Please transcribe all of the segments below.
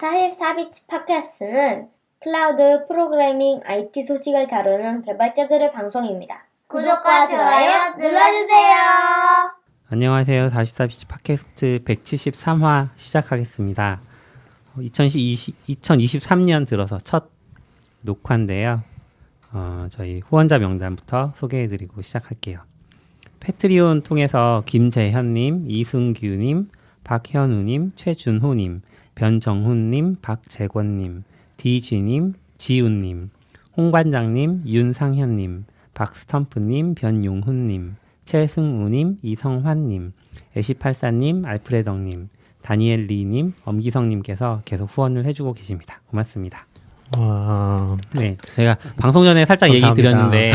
44비치 팟캐스트는 클라우드 프로그래밍 IT 소식을 다루는 개발자들의 방송입니다. 구독과 좋아요 눌러주세요. 안녕하세요. 44비치 팟캐스트 173화 시작하겠습니다. 2023년 들어서 첫 녹화인데요. 저희 후원자 명단부터 소개해드리고 시작할게요. 패트리온 통해서 김재현님, 이승규님, 박현우님, 최준호님, 변정훈님, 박재권님, 디지님, 지훈님, 홍반장님, 윤상현님, 박스텀프님, 변용훈님, 최승우님, 이성환님, 애쉬팔사님, 알프레덕님, 다니엘리님, 엄기성님께서 계속 후원을 해주고 계십니다. 고맙습니다. 네, 제가 방송 전에 살짝 감사합니다. 얘기 드렸는데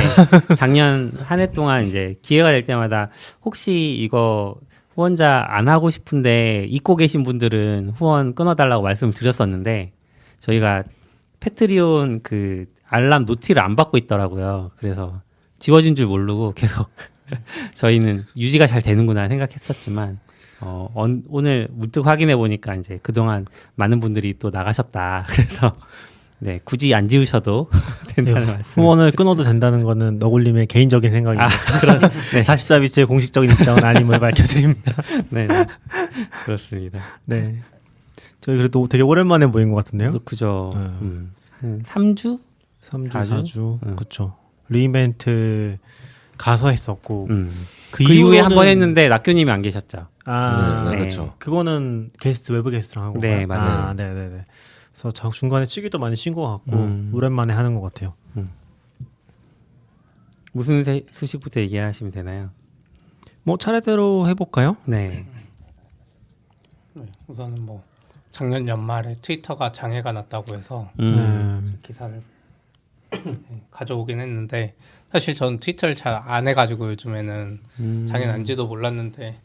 작년 한 해 동안 이제 기회가 될 때마다 혹시 이거 후원자 안 하고 싶은데 잊고 계신 분들은 후원 끊어달라고 말씀을 드렸었는데 저희가 패트리온 그 알람 노티를 안 받고 있더라고요. 그래서 지워진 줄 모르고 계속 저희는 유지가 잘 되는구나 생각했었지만 오늘 문득 확인해 보니까 이제 그동안 많은 분들이 또 나가셨다. 그래서 네, 굳이 안 지우셔도 된다는 말씀. 후원을 끊어도 된다는 거는 너굴님의 개인적인 생각입니다. 네. 44비치의 공식적인 입장은 아님을 밝혀드립니다. 네, 그렇습니다. 네. 저희 그래도 되게 오랜만에 모인 것 같은데요? 그죠. 한 3주? 3주, 4주? 4주. 그쵸. 리이벤트 가서 했었고. 그 이후에 한 번 했는데 낙교님이 안 계셨죠. 네, 그렇죠. 그거는 외부 게스트랑 한 네, 건가요? 맞아요. 네네네. 그래서 중간에 치기도 많이 친 것 같고 오랜만에 하는 것 같아요. 무슨 소식부터 얘기하시면 되나요? 뭐 차례대로 해볼까요? 네. 우선은 뭐 작년 연말에 트위터가 장애가 났다고 해서 기사를 가져오긴 했는데 사실 전 트위터를 잘 안 해가지고 요즘에는 장애 난지도 몰랐는데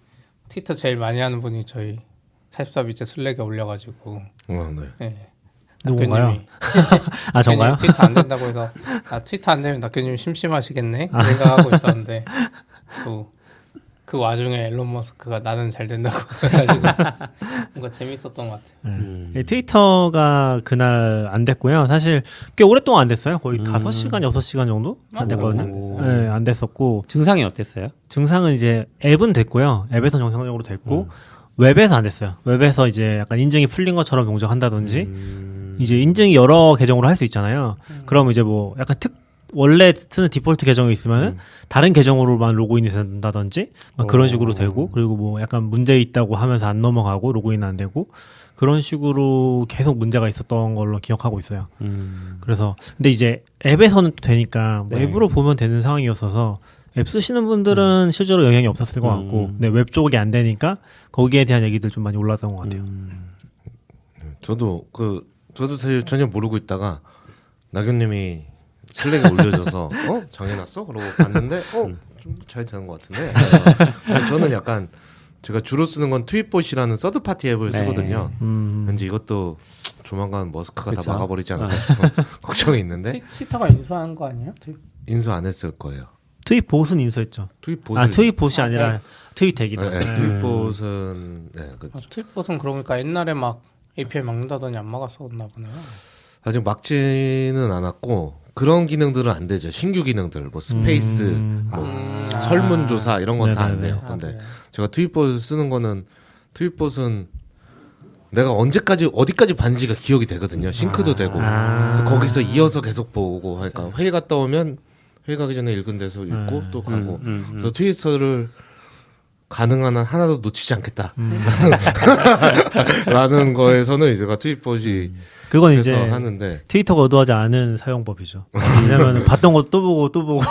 트위터 제일 많이 하는 분이 저희 44비치 슬랙에 올려가지고 네. 누군가요? 아, 정가요? 트위터 안 된다고 해서 트위터 안 되면 낙교님 심심하시겠네 생각하고 있었는데 또 그 와중에 앨런 머스크가 나는 잘 된다고 해가지고 뭔가 재밌었던 것 같아요. 트위터가 그날 안 됐고요. 사실 꽤 오랫동안 안 됐어요. 거의 5시간, 6시간 정도 안 됐거든요. 네, 안 됐었고. 증상이 어땠어요? 증상은 이제 앱은 됐고요. 앱에서 정상적으로 됐고 웹에서 안 됐어요. 웹에서 이제 약간 인증이 풀린 것처럼 동작한다든지 이제 인증이 여러 계정으로 할 수 있잖아요. 그럼 이제 뭐 약간 원래 쓰는 디폴트 계정이 있으면 다른 계정으로만 로그인이 된다든지 막 그런 식으로 되고, 그리고 뭐 약간 문제 있다고 하면서 안 넘어가고 로그인 안 되고 그런 식으로 계속 문제가 있었던 걸로 기억하고 있어요. 그래서 근데 이제 앱에서는 또 되니까 뭐 앱으로 보면 되는 상황이었어서 앱 쓰시는 분들은 실제로 영향이 없었을 것 같고, 근데 웹 쪽이 안 되니까 거기에 대한 얘기들 좀 많이 올랐던 것 같아요. 저도 사실 전혀 모르고 있다가 낙연님이 슬랙에 올려줘서 장애났어? 그러고 봤는데 좀 잘 되는 것 같은데 저는 약간 제가 주로 쓰는 건 트윗봇이라는 서드파티 앱을 쓰거든요. 왠지 이것도 조만간 머스크가 그쵸? 다 막아버리지 않을까 싶은 걱정이 있는데 트위터가 인수하는 거 아니에요? 인수 안 했을 거예요. 트윗봇은 인수했죠. 트윗봇이 아니라 트윗덱이다. 네, 트윗봇은 트윗봇은 그러니까 옛날에 막 API 막는다더니 안 막았었나 보네요. 아직 막지는 않았고 그런 기능들은 안 되죠. 신규 기능들, 뭐 스페이스, 뭐 설문조사 이런 건 다 안 돼요. 근데 제가 트윗봇 쓰는 거는 트윗봇은 내가 언제까지 어디까지 봤는지가 기억이 되거든요. 싱크도 되고. 그래서 거기서 이어서 계속 보고 하니까 회의 갔다 오면 회의 가기 전에 읽은 데서 읽고 또 가고. 그래서 트위터를 가능한 한 하나도 놓치지 않겠다. 라는 거에서는 제가 트윗봇이 그건 이제 하는데 트위터가 의도하지 않은 사용법이죠. 왜냐면 봤던 거 또 보고 또 보고.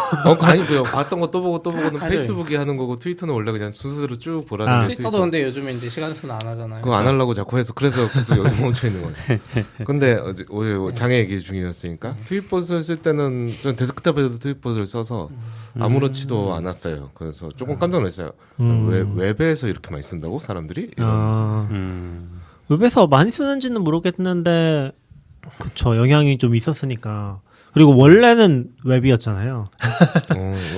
아니고요. 봤던 거 또 보고 또 보고는 페이스북이 하는 거고 트위터는 원래 그냥 순서대로 쭉 보라는 게 트위터도 근데 요즘에 이제 시간 순 안 하잖아요. 그거 안 하려고 자꾸 해서 그래서 계속 여기 멈춰 있는 거예요. 근데 어제 장애 얘기 중이었으니까 트윗봇을 쓸 때는 전 데스크탑에서도 트윗봇을 써서 아무렇지도 않았어요. 그래서 조금 깜짝 놀랐어요. 웹에서 이렇게 많이 쓴다고 사람들이? 웹에서 많이 쓰는지는 모르겠는데 그쵸, 영향이 좀 있었으니까. 그리고 원래는 웹이었잖아요.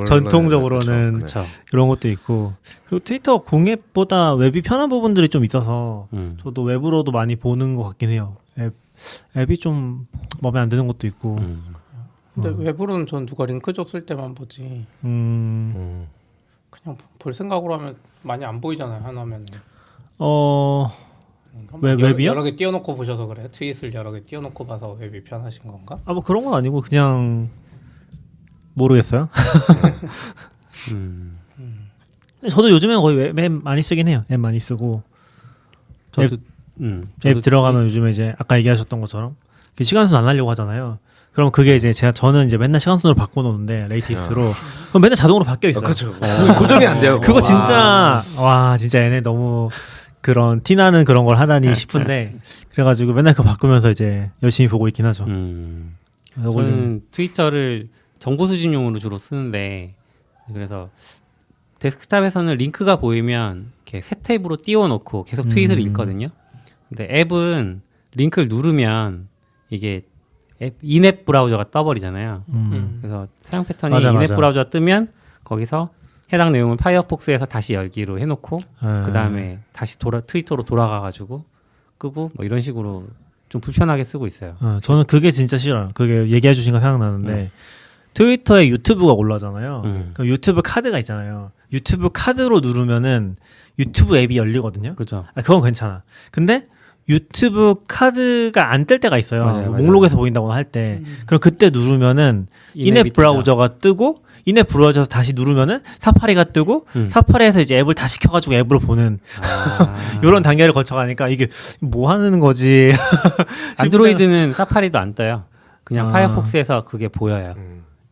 전통적으로는 그쵸. 이런 것도 있고, 그리고 트위터 공앱보다 웹이 편한 부분들이 좀 있어서 저도 웹으로도 많이 보는 것 같긴 해요. 앱이 좀 마음에 안 드는 것도 있고. 근데 외부로는 전 누가 링크 줬을 때만 보지. 그냥 볼 생각으로 하면 많이 안 보이잖아요. 하나면. 웹이요? 여러 개 띄워놓고 보셔서 그래요? 트윗을 여러 개 띄워놓고 봐서 웹이 편하신 건가? 뭐 그런 건 아니고 그냥 모르겠어요. 저도 요즘엔 거의 웹 많이 쓰긴 해요. 앱 많이 쓰고. 저도 앱 들어가면 요즘에 이제 아까 얘기하셨던 것처럼 시간순 안 하려고 하잖아요. 그럼 그게 이제 저는 이제 맨날 시간순으로 바꿔놓는데 레이티스로 그럼 맨날 자동으로 바뀌어 있어요. 그렇죠. 고정이 안 돼요. 그거 진짜 진짜 얘네 너무 그런 티나는 그런 걸 하다니 싶은데 그래가지고 맨날 그거 바꾸면서 이제 열심히 보고 있긴 하죠. 저는 트위터를 정보 수집용으로 주로 쓰는데 그래서 데스크탑에서는 링크가 보이면 이렇게 새 탭으로 띄워놓고 계속 트윗을 읽거든요. 근데 앱은 링크를 누르면 이게 인앱 브라우저가 떠버리잖아요. 그래서 사용 패턴이 인앱 브라우저가 뜨면 거기서 해당 내용을 파이어폭스에서 다시 열기로 해놓고 그 다음에 다시 트위터로 돌아가가지고 끄고 뭐 이런 식으로 좀 불편하게 쓰고 있어요. 저는 그게 진짜 싫어요. 그게 얘기해 주신 거 생각나는데 트위터에 유튜브가 올라오잖아요. 그럼 유튜브 카드가 있잖아요. 유튜브 카드로 누르면은 유튜브 앱이 열리거든요. 그렇죠. 그건 괜찮아. 근데 유튜브 카드가 안 뜰 때가 있어요. 맞아요. 목록에서 보인다거나 할 때. 그럼 그때 누르면은 인앱 브라우저가 뜨고 인앱 브라우저에서 다시 누르면은 사파리가 뜨고 사파리에서 이제 앱을 다시 켜가지고 앱으로 보는 이런 단계를 거쳐가니까 이게 뭐 하는 거지? 안드로이드는 사파리도 안 떠요. 그냥 파이어폭스에서 그게 보여요.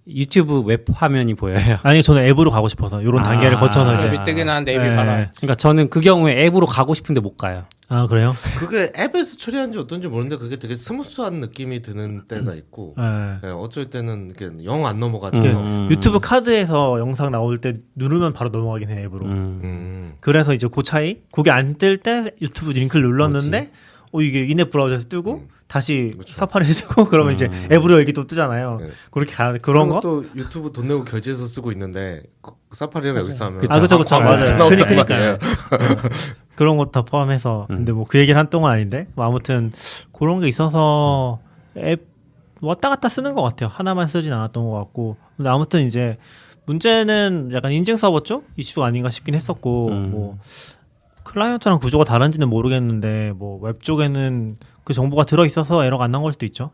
유튜브 웹 화면이 보여요. 아니 저는 앱으로 가고 싶어서 이런 단계를 거쳐서 이제 앱이 뜨긴 하는데 앱이 빨라요. 그러니까 저는 그 경우에 앱으로 가고 싶은데 못 가요. 아 그래요? 그게 앱에서 처리하는지 어떤지 모르는데 그게 되게 스무스한 느낌이 드는 때가 있고 어쩔 때는 이렇게 영 안 넘어가져서 유튜브 카드에서 영상 나올 때 누르면 바로 넘어가긴 해요 앱으로. 그래서 이제 그 차이 그게 안 뜰 때 유튜브 링크를 눌렀는데 이게 인앱 브라우저에서 뜨고 다시 사파리에 뜨고 그러면 이제 앱으로 여기 또 뜨잖아요. 그렇게 가는 그런 거? 또 유튜브 돈 내고 결제해서 쓰고 있는데 사파리랑 여기서 하면 그쵸 맞아요. 그러니까요. 그런 것 다 포함해서 근데 뭐 그 얘기를 한 동안 아닌데 뭐 아무튼 그런 게 있어서 앱 왔다 갔다 쓰는 것 같아요. 하나만 쓰진 않았던 것 같고 근데 아무튼 이제 문제는 약간 인증 서버 쪽 이슈가 아닌가 싶긴 했었고 뭐 클라이언트랑 구조가 다른지는 모르겠는데 뭐 웹 쪽에는 그 정보가 들어 있어서 에러가 안 난 걸 수도 있죠.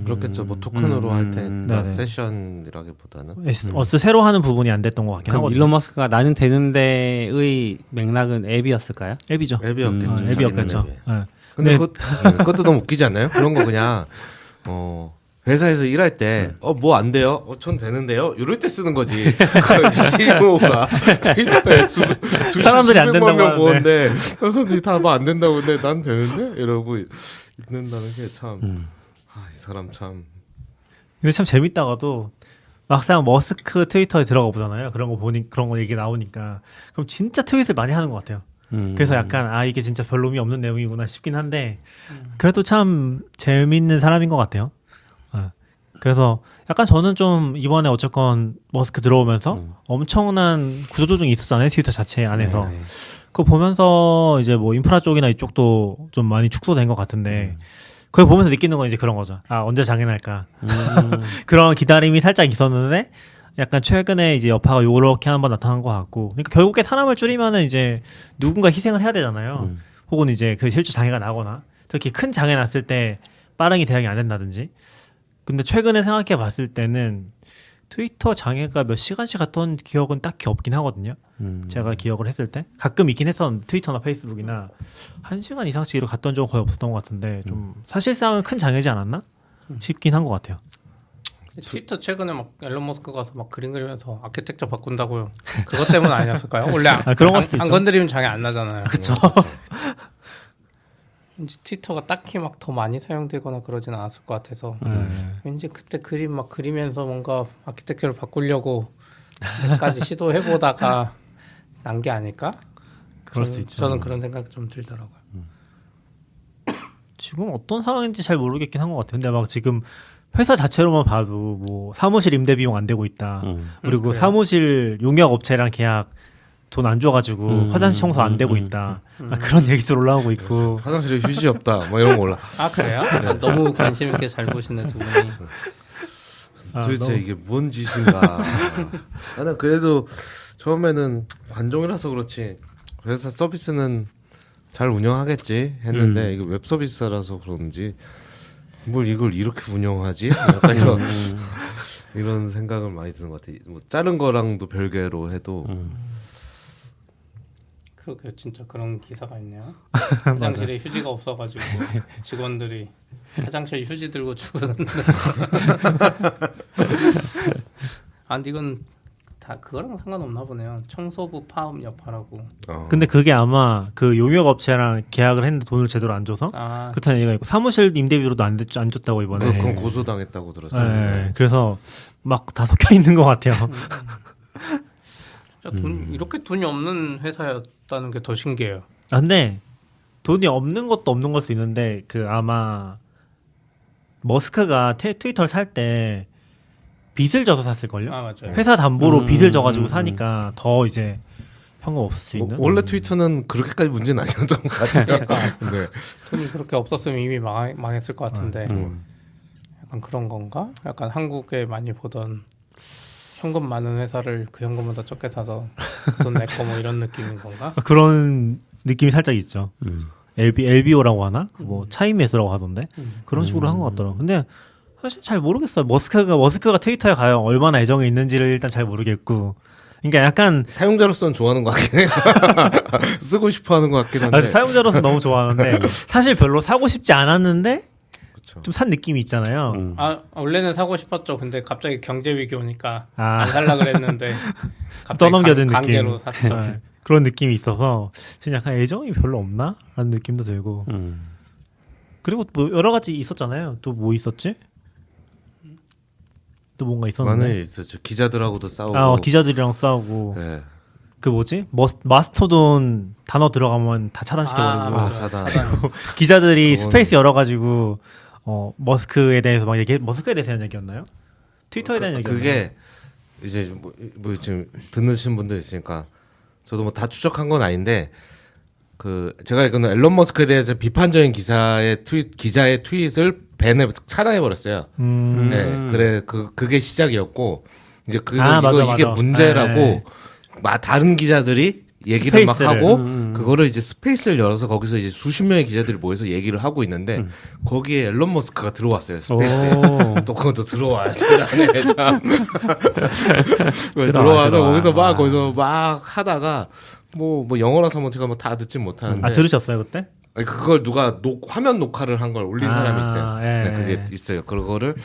그렇겠죠. 뭐 토큰으로 할 때 세션이라기보다는 어스 새로 하는 부분이 안 됐던 것 같긴 그럼 하거든요. 일론 머스크가 나는 되는데의 맥락은 앱이었을까요? 앱이죠. 앱이었겠죠. 앱이었겠죠. 근데 그것도 너무 웃기지 않나요? 그런 거 그냥 회사에서 일할 때 뭐 안 돼요? 전 되는데요? 이럴 때 쓰는 거지. CEO가 트위터에 사람들이 안 된다고 명 보는데 사람들이 다 뭐 안 된다고 근데 난 되는데? 이러고 있는다는 게 참 이 사람 참 근데 참 재밌다가도 막상 머스크 트위터에 들어가 보잖아요. 그런 거 얘기 나오니까 그럼 진짜 트윗을 많이 하는 것 같아요. 그래서 약간 이게 진짜 별 의미 없는 내용이구나 싶긴 한데 그래도 참 재밌는 사람인 것 같아요. 그래서 약간 저는 좀 이번에 어쨌건 머스크 들어오면서 엄청난 구조조정이 있었잖아요. 트위터 자체 안에서. 그거 보면서 이제 뭐 인프라 쪽이나 이쪽도 좀 많이 축소된 것 같은데 그걸 보면서 느끼는 건 이제 그런 거죠. 언제 장애날까. 그런 기다림이 살짝 있었는데 약간 최근에 이제 여파가 요렇게 한번 나타난 것 같고 그러니까 결국에 사람을 줄이면은 이제 누군가 희생을 해야 되잖아요. 혹은 이제 그 실제 장애가 나거나 특히 큰 장애 났을 때 빠르게 대응이 안 된다든지 근데 최근에 생각해 봤을 때는 트위터 장애가 몇 시간씩 갔던 기억은 딱히 없긴 하거든요. 제가 기억을 했을 때 가끔 있긴 했었는데 트위터나 페이스북이나 1시간 이상씩 이렇게 갔던 적은 거의 없었던 것 같은데 좀 사실상은 큰 장애지 않았나 싶긴 한 것 같아요. 트위터 최근에 막 앨런 머스크 가서 막 그림 그리면서 아키텍처 바꾼다고요. 그것 때문 아니었을까요? 원래 그런 걸 수도 안 있죠. 건드리면 장애 안 나잖아요. 그렇죠. 왠지 트위터가 딱히 막 더 많이 사용되거나 그러진 않았을 것 같아서 왠지 그때 그림 막 그리면서 뭔가 아키텍처를 바꾸려고 몇 가지 시도해보다가 난 게 아닐까? 그럴 수도 있죠. 저는 그런 생각 좀 들더라고요. 지금 어떤 상황인지 잘 모르겠긴 한 것 같아요. 근데 막 지금 회사 자체로만 봐도 뭐 사무실 임대 비용 안 되고 있다. 그리고 그래요. 사무실 용역 업체랑 계약 돈 안 줘가지고 화장실 청소 안 되고 있다. 그런 얘기들 올라오고 있고. 화장실에 휴지 없다. 뭐 이런 거 올라. 아 그래요? 너무 관심 있게 잘 보시네 두 분이. 도대체 너무- 이게 뭔 짓인가. 나는 그래도 처음에는 관종이라서 그렇지 회사 서비스는 잘 운영하겠지 했는데 이거 웹 서비스라서 그런지 뭘 이걸 이렇게 운영하지? 약간 이런 생각을 많이 드는 것 같아. 뭐 자른 거랑도 별개로 해도 그렇게 진짜 그런 기사가 있네요. 화장실에 휴지가 없어가지고 직원들이 화장실 휴지 들고 죽었는데. 아 근데 이건 다 그거랑 상관없나 보네요. 청소부 파업 여파라고. 근데 그게 아마 그 용역 업체랑 계약을 했는데 돈을 제대로 안 줘서 아 그렇다는 얘기가 있고 사무실 임대비로도 안 줬다고 이번에. 그건 고소당했다고 들었어요. 네, 그래서 막 다 섞여 있는 것 같아요. 진짜 이렇게 돈이 없는 회사였다는 게 더 신기해요. 아, 근데 돈이 없는 것도 없는 걸 수 있는데 그 아마 머스크가 트위터를 살 때 빚을 져서 샀을걸요? 아 맞아요. 회사 담보로 빚을 져가지고 사니까 더 이제 현금 없을 수 있는. 원래 트위터는 그렇게까지 문제는 아니었던 것 같아요. 그러니까 네. 돈이 그렇게 없었으면 이미 망했을 것 같은데 약간 그런 건가? 약간 한국에 많이 보던 현금 많은 회사를 그 현금보다 적게 사서 그 돈 내 거 뭐 이런 느낌인 건가? 그런 느낌이 살짝 있죠. LBO라고 하나? 뭐 차임 매수라고 하던데 그런 식으로 한 것 같더라고. 근데 사실 잘 모르겠어요. 머스크가 트위터에 가요. 얼마나 애정이 있는지를 일단 잘 모르겠고. 그러니까 약간 사용자로서는 좋아하는 것 같긴 해요. 쓰고 싶어하는 것 같긴 한데. 사용자로서 너무 좋아하는데 사실 별로 사고 싶지 않았는데 그쵸. 좀 산 느낌이 있잖아요. 아 원래는 사고 싶었죠. 근데 갑자기 경제 위기 오니까 아. 안 살라 그랬는데 갑자기 떠넘겨준 느낌. 강제로 샀죠. 네, 그런 느낌이 있어서 지금 약간 애정이 별로 없나? 라는 느낌도 들고. 그리고 뭐 여러 가지 있었잖아요. 또 뭐 있었지? 또 뭔가 있었는데. 많은 일 있었죠. 기자들하고도 싸우고. 기자들이랑 싸우고. 네. 그 뭐지? 마스토돈 단어 들어가면 다 차단시켜버리고. 맞아요. 차단. 기자들이 그건- 스페이스 열어가지고 머스크에 대해서 막 머스크에 대해서 한 얘기였나요? 트위터에 대한 얘기였나요? 그게 이제 뭐 지금 듣는 분들 있으니까 저도 뭐 다 추적한 건 아닌데 그 제가 알기로는 앨런 머스크에 대해서 비판적인 기자의 트윗을 차단해 버렸어요. 네, 그래 그게 시작이었고 이제 맞아, 이게 맞아. 문제라고 네. 다른 기자들이 얘기를 막 스페이스를. 하고 그거를 이제 스페이스를 열어서 거기서 이제 수십 명의 기자들이 모여서 얘기를 하고 있는데 거기에 앨런 머스크가 들어왔어요 스페이스에. 또 그것도 들어와야 되네 참. 들어와서 거기서 막 하다가 뭐 영어라서 뭐 제가 뭐 다 듣진 못하는데. 들으셨어요 그때? 아니, 그걸 누가 화면 녹화를 한 걸 올린 사람이 있어요. 예. 네, 그게 있어요. 그거를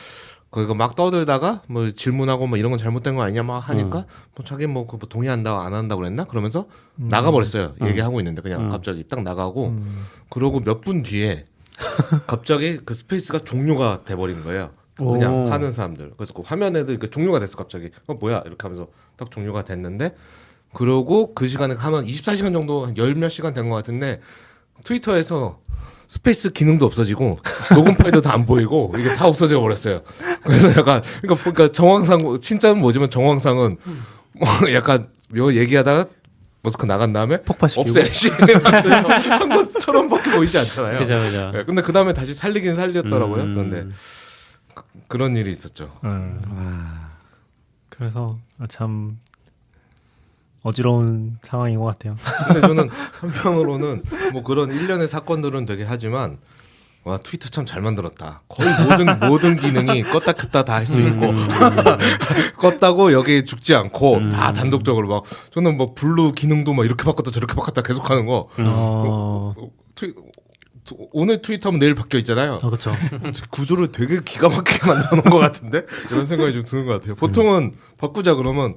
거기가 막 떠들다가 뭐 질문하고 뭐 이런 건 잘못된 거 아니냐 막 하니까 뭐 자기 뭐 그거 동의한다 안 한다고 그랬나 그러면서 나가버렸어요. 얘기하고 있는데 그냥 갑자기 딱 나가고 그러고 몇 분 뒤에 갑자기 그 스페이스가 종료가 돼버린 거예요. 그냥 하는 사람들. 그래서 그 화면에도 그 종료가 됐어 갑자기. 뭐야 이렇게 하면서 딱 종료가 됐는데 그러고 그 시간에 하면 24시간 정도 한 열 몇 시간 된 것 같은데 트위터에서 스페이스 기능도 없어지고 녹음 파일도 다 안 보이고 이게 다 없어져 버렸어요. 그래서 약간 그러니까 정황상 진짜는 뭐지만 정황상은 뭐 약간 요 얘기하다가 머스크 나간 다음에 폭파시키고 없애시 한 것처럼밖에 보이지 않잖아요. 그죠, 그죠. 네, 근데 그 다음에 다시 살리긴 살렸더라고요. 그런데 그런 일이 있었죠. 그래서 참 어지러운 상황인 것 같아요. 근데 저는 한편으로는 뭐 그런 일련의 사건들은 되게 하지만 와 트위터 참 잘 만들었다. 거의 모든 기능이 껐다 켰다 다 할 수 있고 껐다고 여기 죽지 않고 다 단독적으로 막 저는 뭐 블루 기능도 막 이렇게 바꿨다 저렇게 바꿨다 계속하는 거 오늘 트윗하면 내일 바뀌어 있잖아요. 그렇죠. 구조를 되게 기가 막히게 만들어놓은 것 같은데 이런 생각이 좀 드는 것 같아요. 보통은 바꾸자 그러면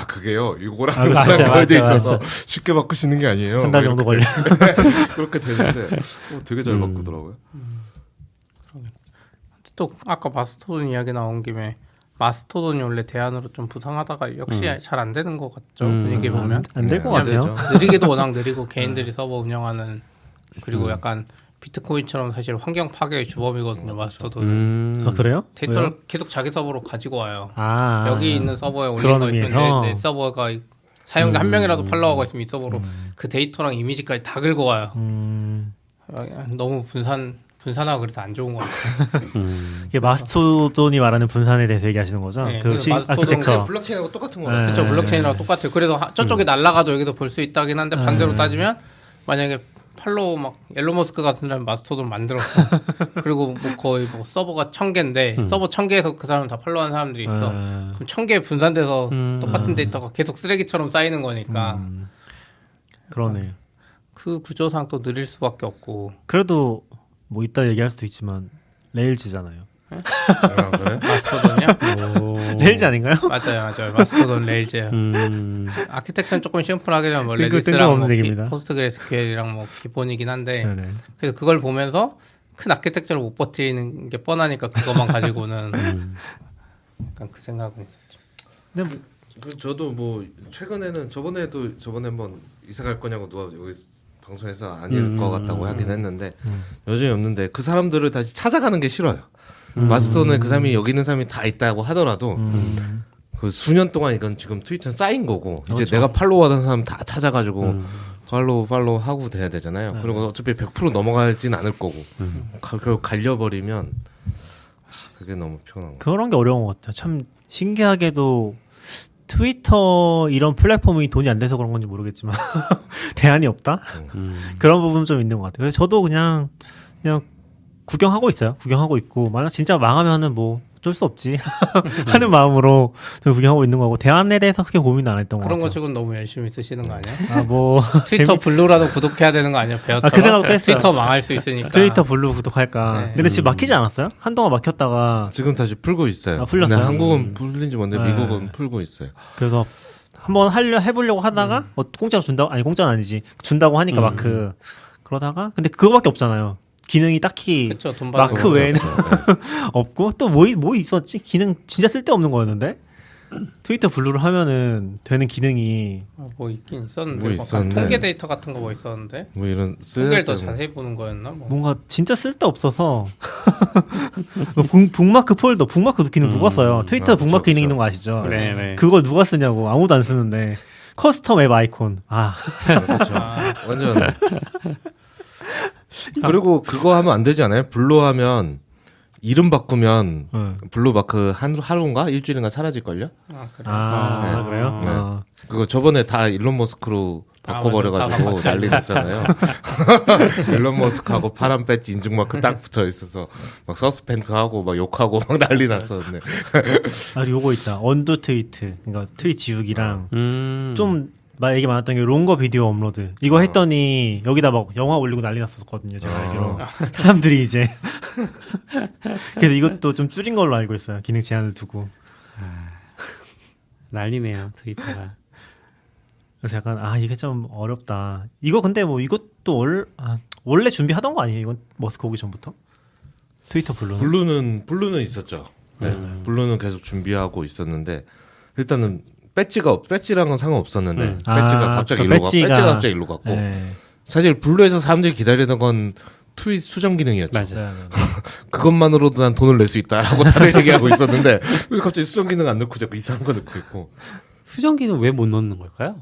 그게요. 이거랑 맞아, 거에 맞아. 있어서 쉽게 바꾸시는 게 아니에요. 한 달 정도 걸려. 그렇게 되는데 되게 잘 바꾸더라고요. 또 아까 마스토돈 이야기 나온 김에 마스토돈이 원래 대안으로 좀 부상하다가 역시 잘 안 되는 것 같죠. 분위기 보면 안 될 것 네, 안 같아요. 되죠. 느리기도 워낙 느리고 개인들이 서버 운영하는 그리고 약간 비트코인처럼 사실 환경 파괴의 주범이거든요. 마스토돈은 그래요? 데이터를 왜요? 계속 자기 서버로 가지고 와요. 아, 여기 있는 서버에 올린 그런 거 있으면 의미에서? 내 서버가 사용자 한 명이라도 팔로워가 있으면 이 서버로 그 데이터랑 이미지까지 다 긁어와요. 너무 분산하고 그래서 안 좋은 것 같아요. 이게 마스토돈이 말하는 분산에 대해서 얘기하시는 거죠? 네, 그 그래서 마스토돈 아키텍처. 블록체인하고 똑같은 네. 거라서. 그렇죠. 블록체인이랑 똑같아요. 그래서 저쪽에 날아가도 여기도 볼 수 있다긴 한데 반대로 따지면 만약에 팔로우 막 앨런 머스크 같은 사람이 마스토돈 만들었어. 그리고 뭐 거의 뭐 서버가 1000개인데 서버 1000개에서 그 사람 다 팔로우하는 사람들이 있어. 그럼 1000개 분산돼서 똑같은 데이터가 계속 쓰레기처럼 쌓이는 거니까 그러네요. 그 구조상 또 느릴 수밖에 없고. 그래도 뭐 이따 얘기할 수도 있지만 레일즈잖아요. 아, 그래? 마스토돈이요? 레일즈 아닌가요? 맞아요. 마스토돈 레일즈예요. 아키텍처는 조금 심플하게는 뭐 레디스랑 뭐 얘기입니다. 포스트그레스QL이랑 뭐 기본이긴 한데 네네. 그래서 그걸 보면서 큰 아키텍처를 못 버티는 게 뻔하니까 그것만 가지고는 약간 그 생각은 있었죠. 근데 뭐, 저도 뭐 최근에는 저번에 한번 이사 갈 거냐고 누가 여기 방송에서 아닐 것 같다고 하긴 했는데 여전히 없는데 그 사람들을 다시 찾아가는 게 싫어요. 마스톤에 그 사람이 여기 있는 사람이 다 있다고 하더라도 그 수년 동안 이건 지금 트위터에 쌓인 거고 이제 그렇죠. 내가 팔로우하던 사람 다 찾아가지고 팔로우 하고 돼야 되잖아요. 그리고 어차피 100% 넘어가진 않을 거고 결국 갈려버리면 그게 너무 피곤한 거. 그런 게 어려운 것 같아요. 참 신기하게도 트위터 이런 플랫폼이 돈이 안 돼서 그런 건지 모르겠지만 대안이 없다? 그런 부분 좀 있는 것 같아요. 그래서 저도 그냥 구경하고 있어요. 구경하고 있고 만약 진짜 망하면은 뭐 어쩔 수 없지 하는 마음으로 좀 구경하고 있는 거고 대안에 대해서 크게 고민 안 했던 것 그런 같아요. 거 치고는 너무 열심히 쓰시는 거 아니야? 아뭐 트위터 블루라도 구독해야 되는 거 아니야? 배웠처럼? 그 생각도 했어요. 트위터 망할 수 있으니까. 트위터 블루 구독할까? 네. 근데 지금 막히지 않았어요? 한동안 막혔다가 지금 다시 풀고 있어요. 아, 풀렸어요? 근데 한국은 풀린지 뭔데 네. 미국은 풀고 있어요. 그래서 한번 해보려고 하다가 공짜로 준다고 아니 공짜는 아니지 준다고 하니까 마크 그러다가 근데 그거밖에 없잖아요. 기능이 딱히 그렇죠. 돈 받는 마크 거. 외에는 없고 또 뭐 있었지? 기능 진짜 쓸데없는 거였는데 트위터 블루를 하면은 되는 기능이 뭐 있긴 있었는데. 뭐 뭐 있었는데. 통계 데이터 같은 거 뭐 있었는데. 뭐 이런 통계를 더 쓸데없는- 자세히 보는 거였나? 뭐. 뭔가 진짜 쓸데없어서 북마크 폴더 북마크 기능 누가 써요? 트위터 아, 북마크 그쵸, 기능 그쵸. 있는 거 아시죠? 네. 그걸 누가 쓰냐고 아무도 안 쓰는데 커스텀 앱 아이콘 그렇죠. 완전. 그리고 그거 하면 안 되지 않아요? 블루 하면 이름 바꾸면 블루 마크 하루인가 일주일인가 사라질 걸요? 아, 그래. 아 네. 그래요? 네. 아. 그거 저번에 다 일론 머스크로 바꿔버려가지고 맞아. 다 난리 났잖아요. 일론 머스크하고 파란 배지 인증 마크 딱 붙어 있어서 막 서스펜트하고 막 욕하고 막 난리 났었는데. 아 요거 있다 언더 트위트 그러니까 트윗 지우기랑 좀 얘기 많았던 게 롱거 비디오 업로드 이거 했더니 여기다 막 영화 올리고 난리 났었거든요 제가 알기로 사람들이 이제 그래서 이것도 좀 줄인 걸로 알고 있어요 기능 제한을 두고 난리네요 트위터가. 그래서 약간 이게 좀 어렵다 이거 근데 뭐 이것도 원래 준비하던 거 아니에요 이건 머스크 오기 전부터 트위터 블루는 블루는 있었죠. 네. 블루는 계속 준비하고 있었는데 일단은 배지랑은 상관없었는데 배지가 갑자기 일로 갔고 배지가 갑자기 일로 갔고 네. 사실 블루에서 사람들이 기다리던 건 트윗 수정 기능이었죠. 맞아요. 그것만으로도 난 돈을 낼 수 있다라고 다들 얘기하고 있었는데 왜 갑자기 수정 기능 안 넣고 자꾸 이상한 거 넣고 있고. 수정기는 왜 못 넣는 걸까요?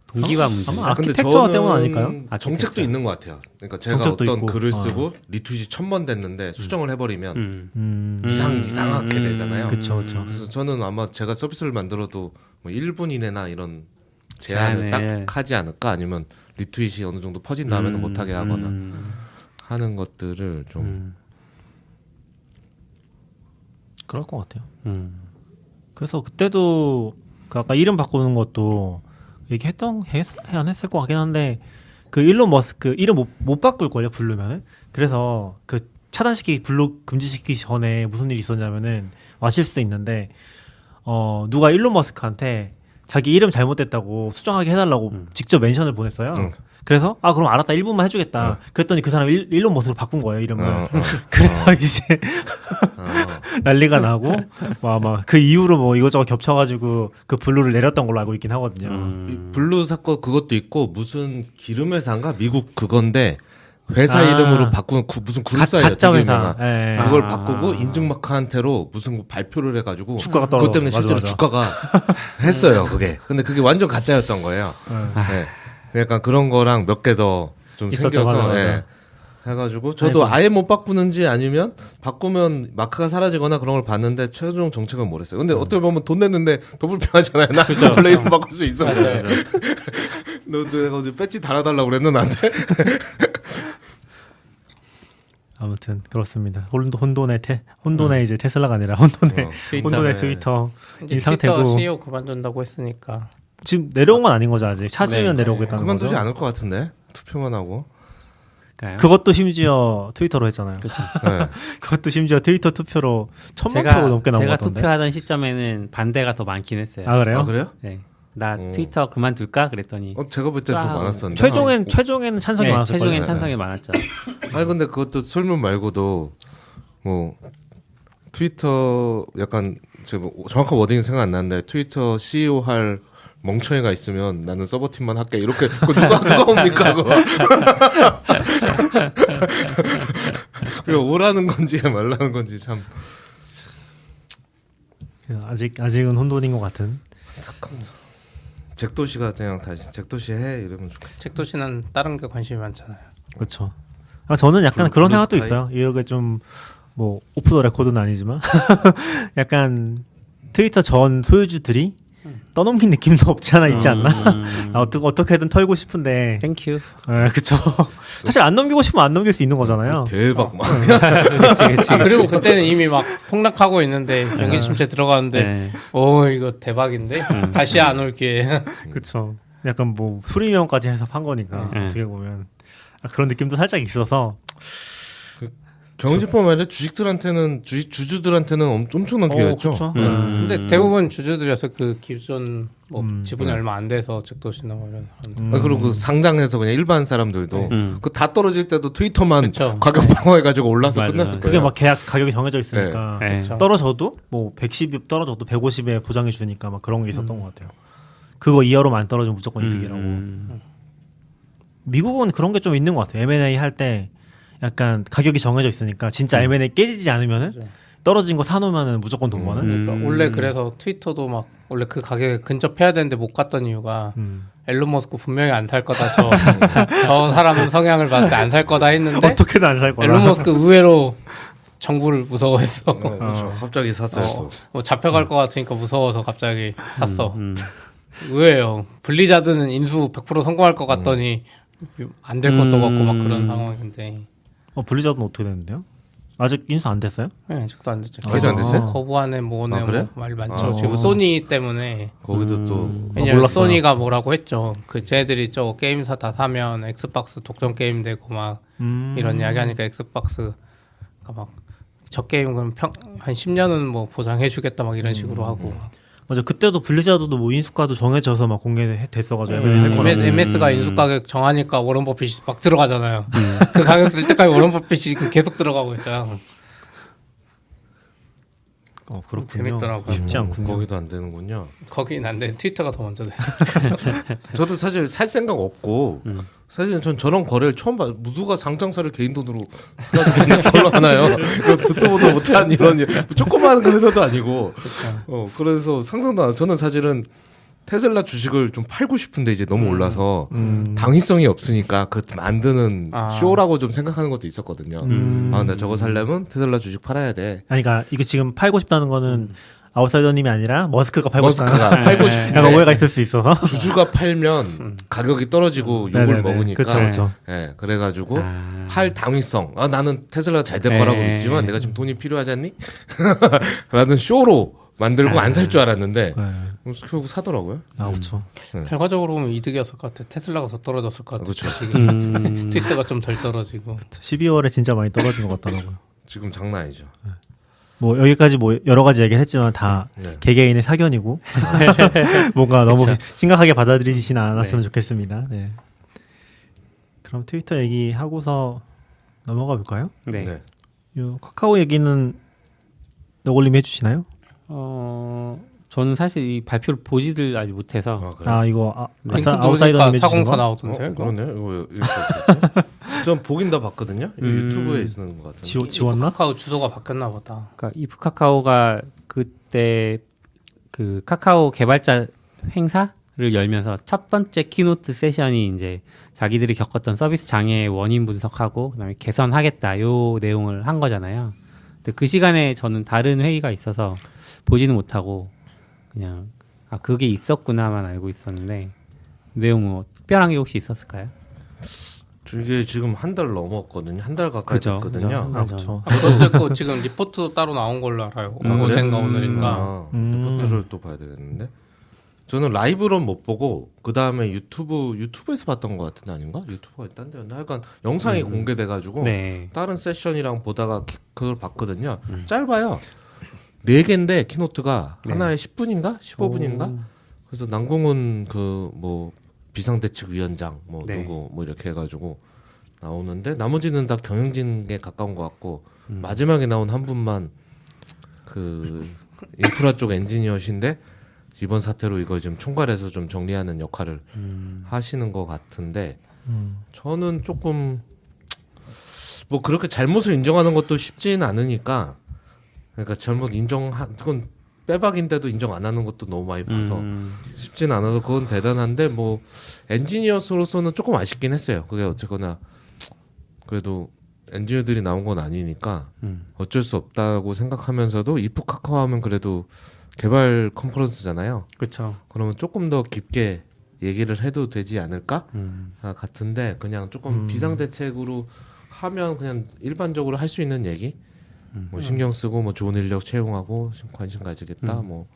동기화 문제. 아마 아키텍처 때문 아닐까요? 정책도 있는 것 같아요. 그러니까 제가 정책도 어떤 있고. 글을 쓰고 리트윗이 1000번 됐는데 수정을 해버리면 이상하게 되잖아요. 그쵸. 그래서 저는 아마 제가 서비스를 만들어도 뭐 1분 이내나 이런 제한을 제한을. 딱 하지 않을까 아니면 리트윗이 어느 정도 퍼진 다음에는 못하게 하거나 하는 것들을 좀 그럴 것 같아요. 그래서 그때도 그 아까 이름 바꾸는 것도 안 했을 것 같긴 한데 그 일론 머스크 이름 못 바꿀 걸요 블루면은. 그래서 그 차단시키 블루 금지시키기 전에 무슨 일이 있었냐면은 아실 수도 있는데 누가 일론 머스크한테 자기 이름 잘못됐다고 수정하게 해달라고 직접 멘션을 보냈어요. 그래서 그럼 알았다 1분만 해주겠다. 그랬더니 그 사람이 일론 머스크로 바꾼 거예요 이름을. 그래서 이제 난리가 나고 막 그 이후로 뭐 이것저것 겹쳐가지고 그 블루를 내렸던 걸로 알고 있긴 하거든요. 이 블루 사건 그것도 있고 무슨 기름 회사인가 미국 그건데 회사 이름으로 바꾸는 무슨 그룹사예요. 가짜 되게 회사. 유명한. 예. 그걸 아. 바꾸고 인증마크한테로 무슨 발표를 해가지고 주가가 떨어져. 그것 때문에 맞아, 실제로 맞아. 주가가 했어요. 그게. 근데 그게 완전 가짜였던 거예요. 네. 약간 그런 거랑 몇 개 더 좀 있었죠. 생겨서 맞아, 맞아. 예. 해가지고 저도 아이고. 아예 못 바꾸는지 아니면 바꾸면 마크가 사라지거나 그런 걸 봤는데 최종 정책은 모르겠어요. 근데 어떻게 보면 돈 냈는데 더 불편하잖아요. 나 원래 이름 바꿀 수 있었는데. 너도 내가 어제 배지 달아달라고 그랬나 나한테? 아무튼 그렇습니다. 혼돈의 이제 테슬라가 아니라 혼돈의 혼돈의 네. 트위터 이제 이 트위터 상태고 CEO 그만둔다고 했으니까 지금 내려온 건 아닌 거죠 아직 찾으면 네. 내려오겠다는 그만두지 거죠. 않을 것 같은데 투표만 하고. 그럴까요? 그것도 심지어 트위터로 했잖아요. 네. 그것도 심지어 트위터 투표로 1,000만 표 넘게 나온 것 제가 같던데. 투표하던 시점에는 반대가 더 많긴 했어요. 아 그래요? 아 그래요? 네. 나 오. 트위터 그만둘까 그랬더니 제가 볼 때 더 쫙. 많았었는데. 최종에는 찬성이 네, 많았을 거예요. 최종엔 찬성이 많았죠. 아니 근데 그것도 설문 말고도 뭐 트위터 약간 제가 뭐 정확한 워딩 생각 안 나는데 트위터 CEO 할 멍청이가 있으면 나는 서버팀만 할게 이렇게 그거 누가 옵니까 그거? 그게 오라는 건지 말라는 건지 참 아직은 혼돈인 것 같은. 잭도시가 그냥 다시 잭도시 해 이러면 좋겠다. 책도시는 다른 게 관심이 많잖아요. 그렇죠. 저는 약간 그런 생각도 블루스카이? 있어요. 이게 좀 뭐 오프 더 레코드는 아니지만 약간 트위터 전 소유주들이 떠넘긴 느낌도 없지 않아 있지 않나? 어떻게든 털고 싶은데. 땡큐. 그쵸. 사실 안 넘기고 싶으면 안 넘길 수 있는 거잖아요. 대박 막 그리고 그때는 이미 막 폭락하고 있는데 경기 침체 들어가는데 네. 오 이거 대박인데 다시 안 올 기회. 그쵸. 약간 뭐 수리명까지 해서 판 거니까 어떻게 보면 그런 느낌도 살짝 있어서. 경제뿐만 아니라 주식들한테는 주주들한테는 엄청난 기회였죠. 그쵸. 근데 대부분 주주들이어서 그 기존 뭐 지분이 네. 얼마 안 돼서 즉도시나 뭐 이런 그리고 그 상장해서 그냥 일반 사람들도 그 다 떨어질 때도 트위터만 그쵸. 가격 방어해가지고 올라서 맞아, 끝났을 맞아. 거예요. 그게 막 계약 가격이 정해져 있으니까 네. 그쵸. 떨어져도 뭐 110이 떨어져도 150에 보장해 주니까 막 그런 게 있었던 것 같아요. 그거 이하로만 안 떨어지면 무조건 이득이라고. 미국은 그런 게 좀 있는 것 같아요. M&A 할 때 약간 가격이 정해져 있으니까 진짜 M&A 깨지지 않으면은 떨어진 거 사놓으면은 무조건 돈 버는. 그러니까 원래 그래서 트위터도 막 원래 그 가격에 근접해야 되는데 못 갔던 이유가 앨런 머스크 분명히 안 살 거다 저 사람 성향을 봤을 때 안 살 거다 했는데 어떻게든 안 살 거라. 앨런 머스크 의외로 정부를 무서워했어. 그렇죠. 갑자기 샀어요. 또. 뭐 잡혀갈 것 같으니까 무서워서 갑자기 샀어. 의외예요. 블리자드는 인수 100% 성공할 것 같더니 안 될 것도 같고 막 그런 상황인데. 블리자드는 어떻게 됐는데요? 아직 인수 안 됐어요? 네, 아직도 안 됐죠. 아직 안 됐어요? 거부하네 뭐네 그래? 말 많죠. 지금 소니 때문에. 거기도 또 왜냐면 몰랐어요. 소니가 뭐라고 했죠. 그 쟤들이 저 게임사 다 사면 엑스박스 독점 게임 되고 막 이런 이야기 하니까 엑스박스가 막 저 게임 그럼 한 10년은 뭐 보장해 주겠다 막 이런 식으로 하고. 맞아. 그때도 블리자드도 뭐 인수가도 정해져서 막 공개됐어가지고 M&A 할 거라고. MS가 인수 가격 정하니까 워런 버핏이 막 들어가잖아요. 그 가격 들 때까지 워런 버핏이 계속 들어가고 있어요. 그렇군요. 재밌더라고요. 쉽지 않군요. 거기도 안 되는군요. 거긴 안 돼. 트위터가 더 먼저 됐어. 저도 사실 살 생각 없고 사실 전 저런 거래를 처음 봐. 누가 상장사를 개인 돈으로 해가지고 있는 걸로 하나요? 듣도 보도 못한 이런 조그마한 거 회사도 아니고. 그래서 상상도 안. 저는 사실은 테슬라 주식을 좀 팔고 싶은데 이제 너무 올라서 당위성이 없으니까 그 만드는 쇼라고 좀 생각하는 것도 있었거든요. 나 저거 살려면 테슬라 주식 팔아야 돼. 아니, 그러니까 이거 지금 팔고 싶다는 거는 아웃사이더님이 아니라 머스크가 팔고 머스크가 싶다는 팔고 싶은데 약간 오해가 있을 수 있어서. 주주가 팔면 가격이 떨어지고 욕을 네네네. 먹으니까. 그쵸, 그쵸. 예, 그래가지고 팔 당위성. 나는 테슬라가 잘 될 거라고 믿지만 내가 지금 돈이 필요하지 않니? 라는 쇼로 만들고 안 살 줄 알았는데 결국 사더라고요. 그렇죠. 결과적으로 보면 이득이었을 것 같아. 테슬라가 더 떨어졌을 것 같아. 그렇죠. 트위터가 좀 덜 떨어지고. 12월에 진짜 많이 떨어진 것 같더라고요. 지금 장난 아니죠. 뭐 여기까지 뭐 여러 가지 얘기를 했지만 다 네. 개개인의 사견이고 뭔가 너무 심각하게 받아들이지는 않았으면 좋겠습니다. 네. 그럼 트위터 얘기하고서 넘어가 볼까요? 네. 네. 요 카카오 얘기는 너골님이 해주시나요? 저는 사실 이 발표를 보지를 아직 못해서 그래요? 이거 링크 아웃사이더님 누르니까 해주신 404 거? 나오던데. 그러네. 이거 이렇게 전 보긴 다 봤거든요. 이거 유튜브에 있는 것 같은데. 지웠나? 카카오 주소가 바뀌었나 보다. 그러니까 이프 카카오가 그때 그 카카오 개발자 행사를 열면서 첫 번째 키노트 세션이 이제 자기들이 겪었던 서비스 장애의 원인 분석하고 그다음에 개선하겠다 요 내용을 한 거잖아요. 근데 그 시간에 저는 다른 회의가 있어서 보지는 못하고 그냥 아 그게 있었구나만 알고 있었는데 내용 뭐 특별한 게 혹시 있었을까요? 이게 지금 한 달 넘었거든요. 한 달 가까이 됐거든요. 그렇죠. 그것도 있고 지금 리포트도 따로 나온 걸로 알아요. 어젠가 오늘인가. 아, 리포트를 또 봐야 되겠는데. 저는 라이브로는 못 보고 그 다음에 유튜브에서 봤던 것 같은데 아닌가? 유튜브가 있단 데였나? 하여간 영상이 공개돼가지고 네. 다른 세션이랑 보다가 그걸 봤거든요. 짧아요. 4개인데 키노트가 네. 하나에 10분인가? 15분인가? 그래서 남궁훈 그 뭐 비상대책위원장 뭐 네. 누구 뭐 이렇게 해가지고 나오는데 나머지는 다 경영진에 가까운 것 같고 마지막에 나온 한 분만 그 인프라 쪽 엔지니어신데 이번 사태로 이거 지금 총괄해서 좀 정리하는 역할을 하시는 것 같은데 저는 조금 뭐 그렇게 잘못을 인정하는 것도 쉽지는 않으니까 그러니까 잘못 그건 빼박인데도 인정 안 하는 것도 너무 많이 봐서 쉽지는 않아서 그건 대단한데 뭐 엔지니어로서는 조금 아쉽긴 했어요. 그게 어쨌거나 그래도 엔지니어들이 나온 건 아니니까 어쩔 수 없다고 생각하면서도 이프 카카오 하면 그래도 개발 컨퍼런스잖아요. 그렇죠. 그러면 조금 더 깊게 얘기를 해도 되지 않을까 같은데 그냥 조금 비상대책으로 하면 그냥 일반적으로 할 수 있는 얘기 뭐 신경 쓰고 뭐 좋은 인력 채용하고 관심 가지겠다 뭐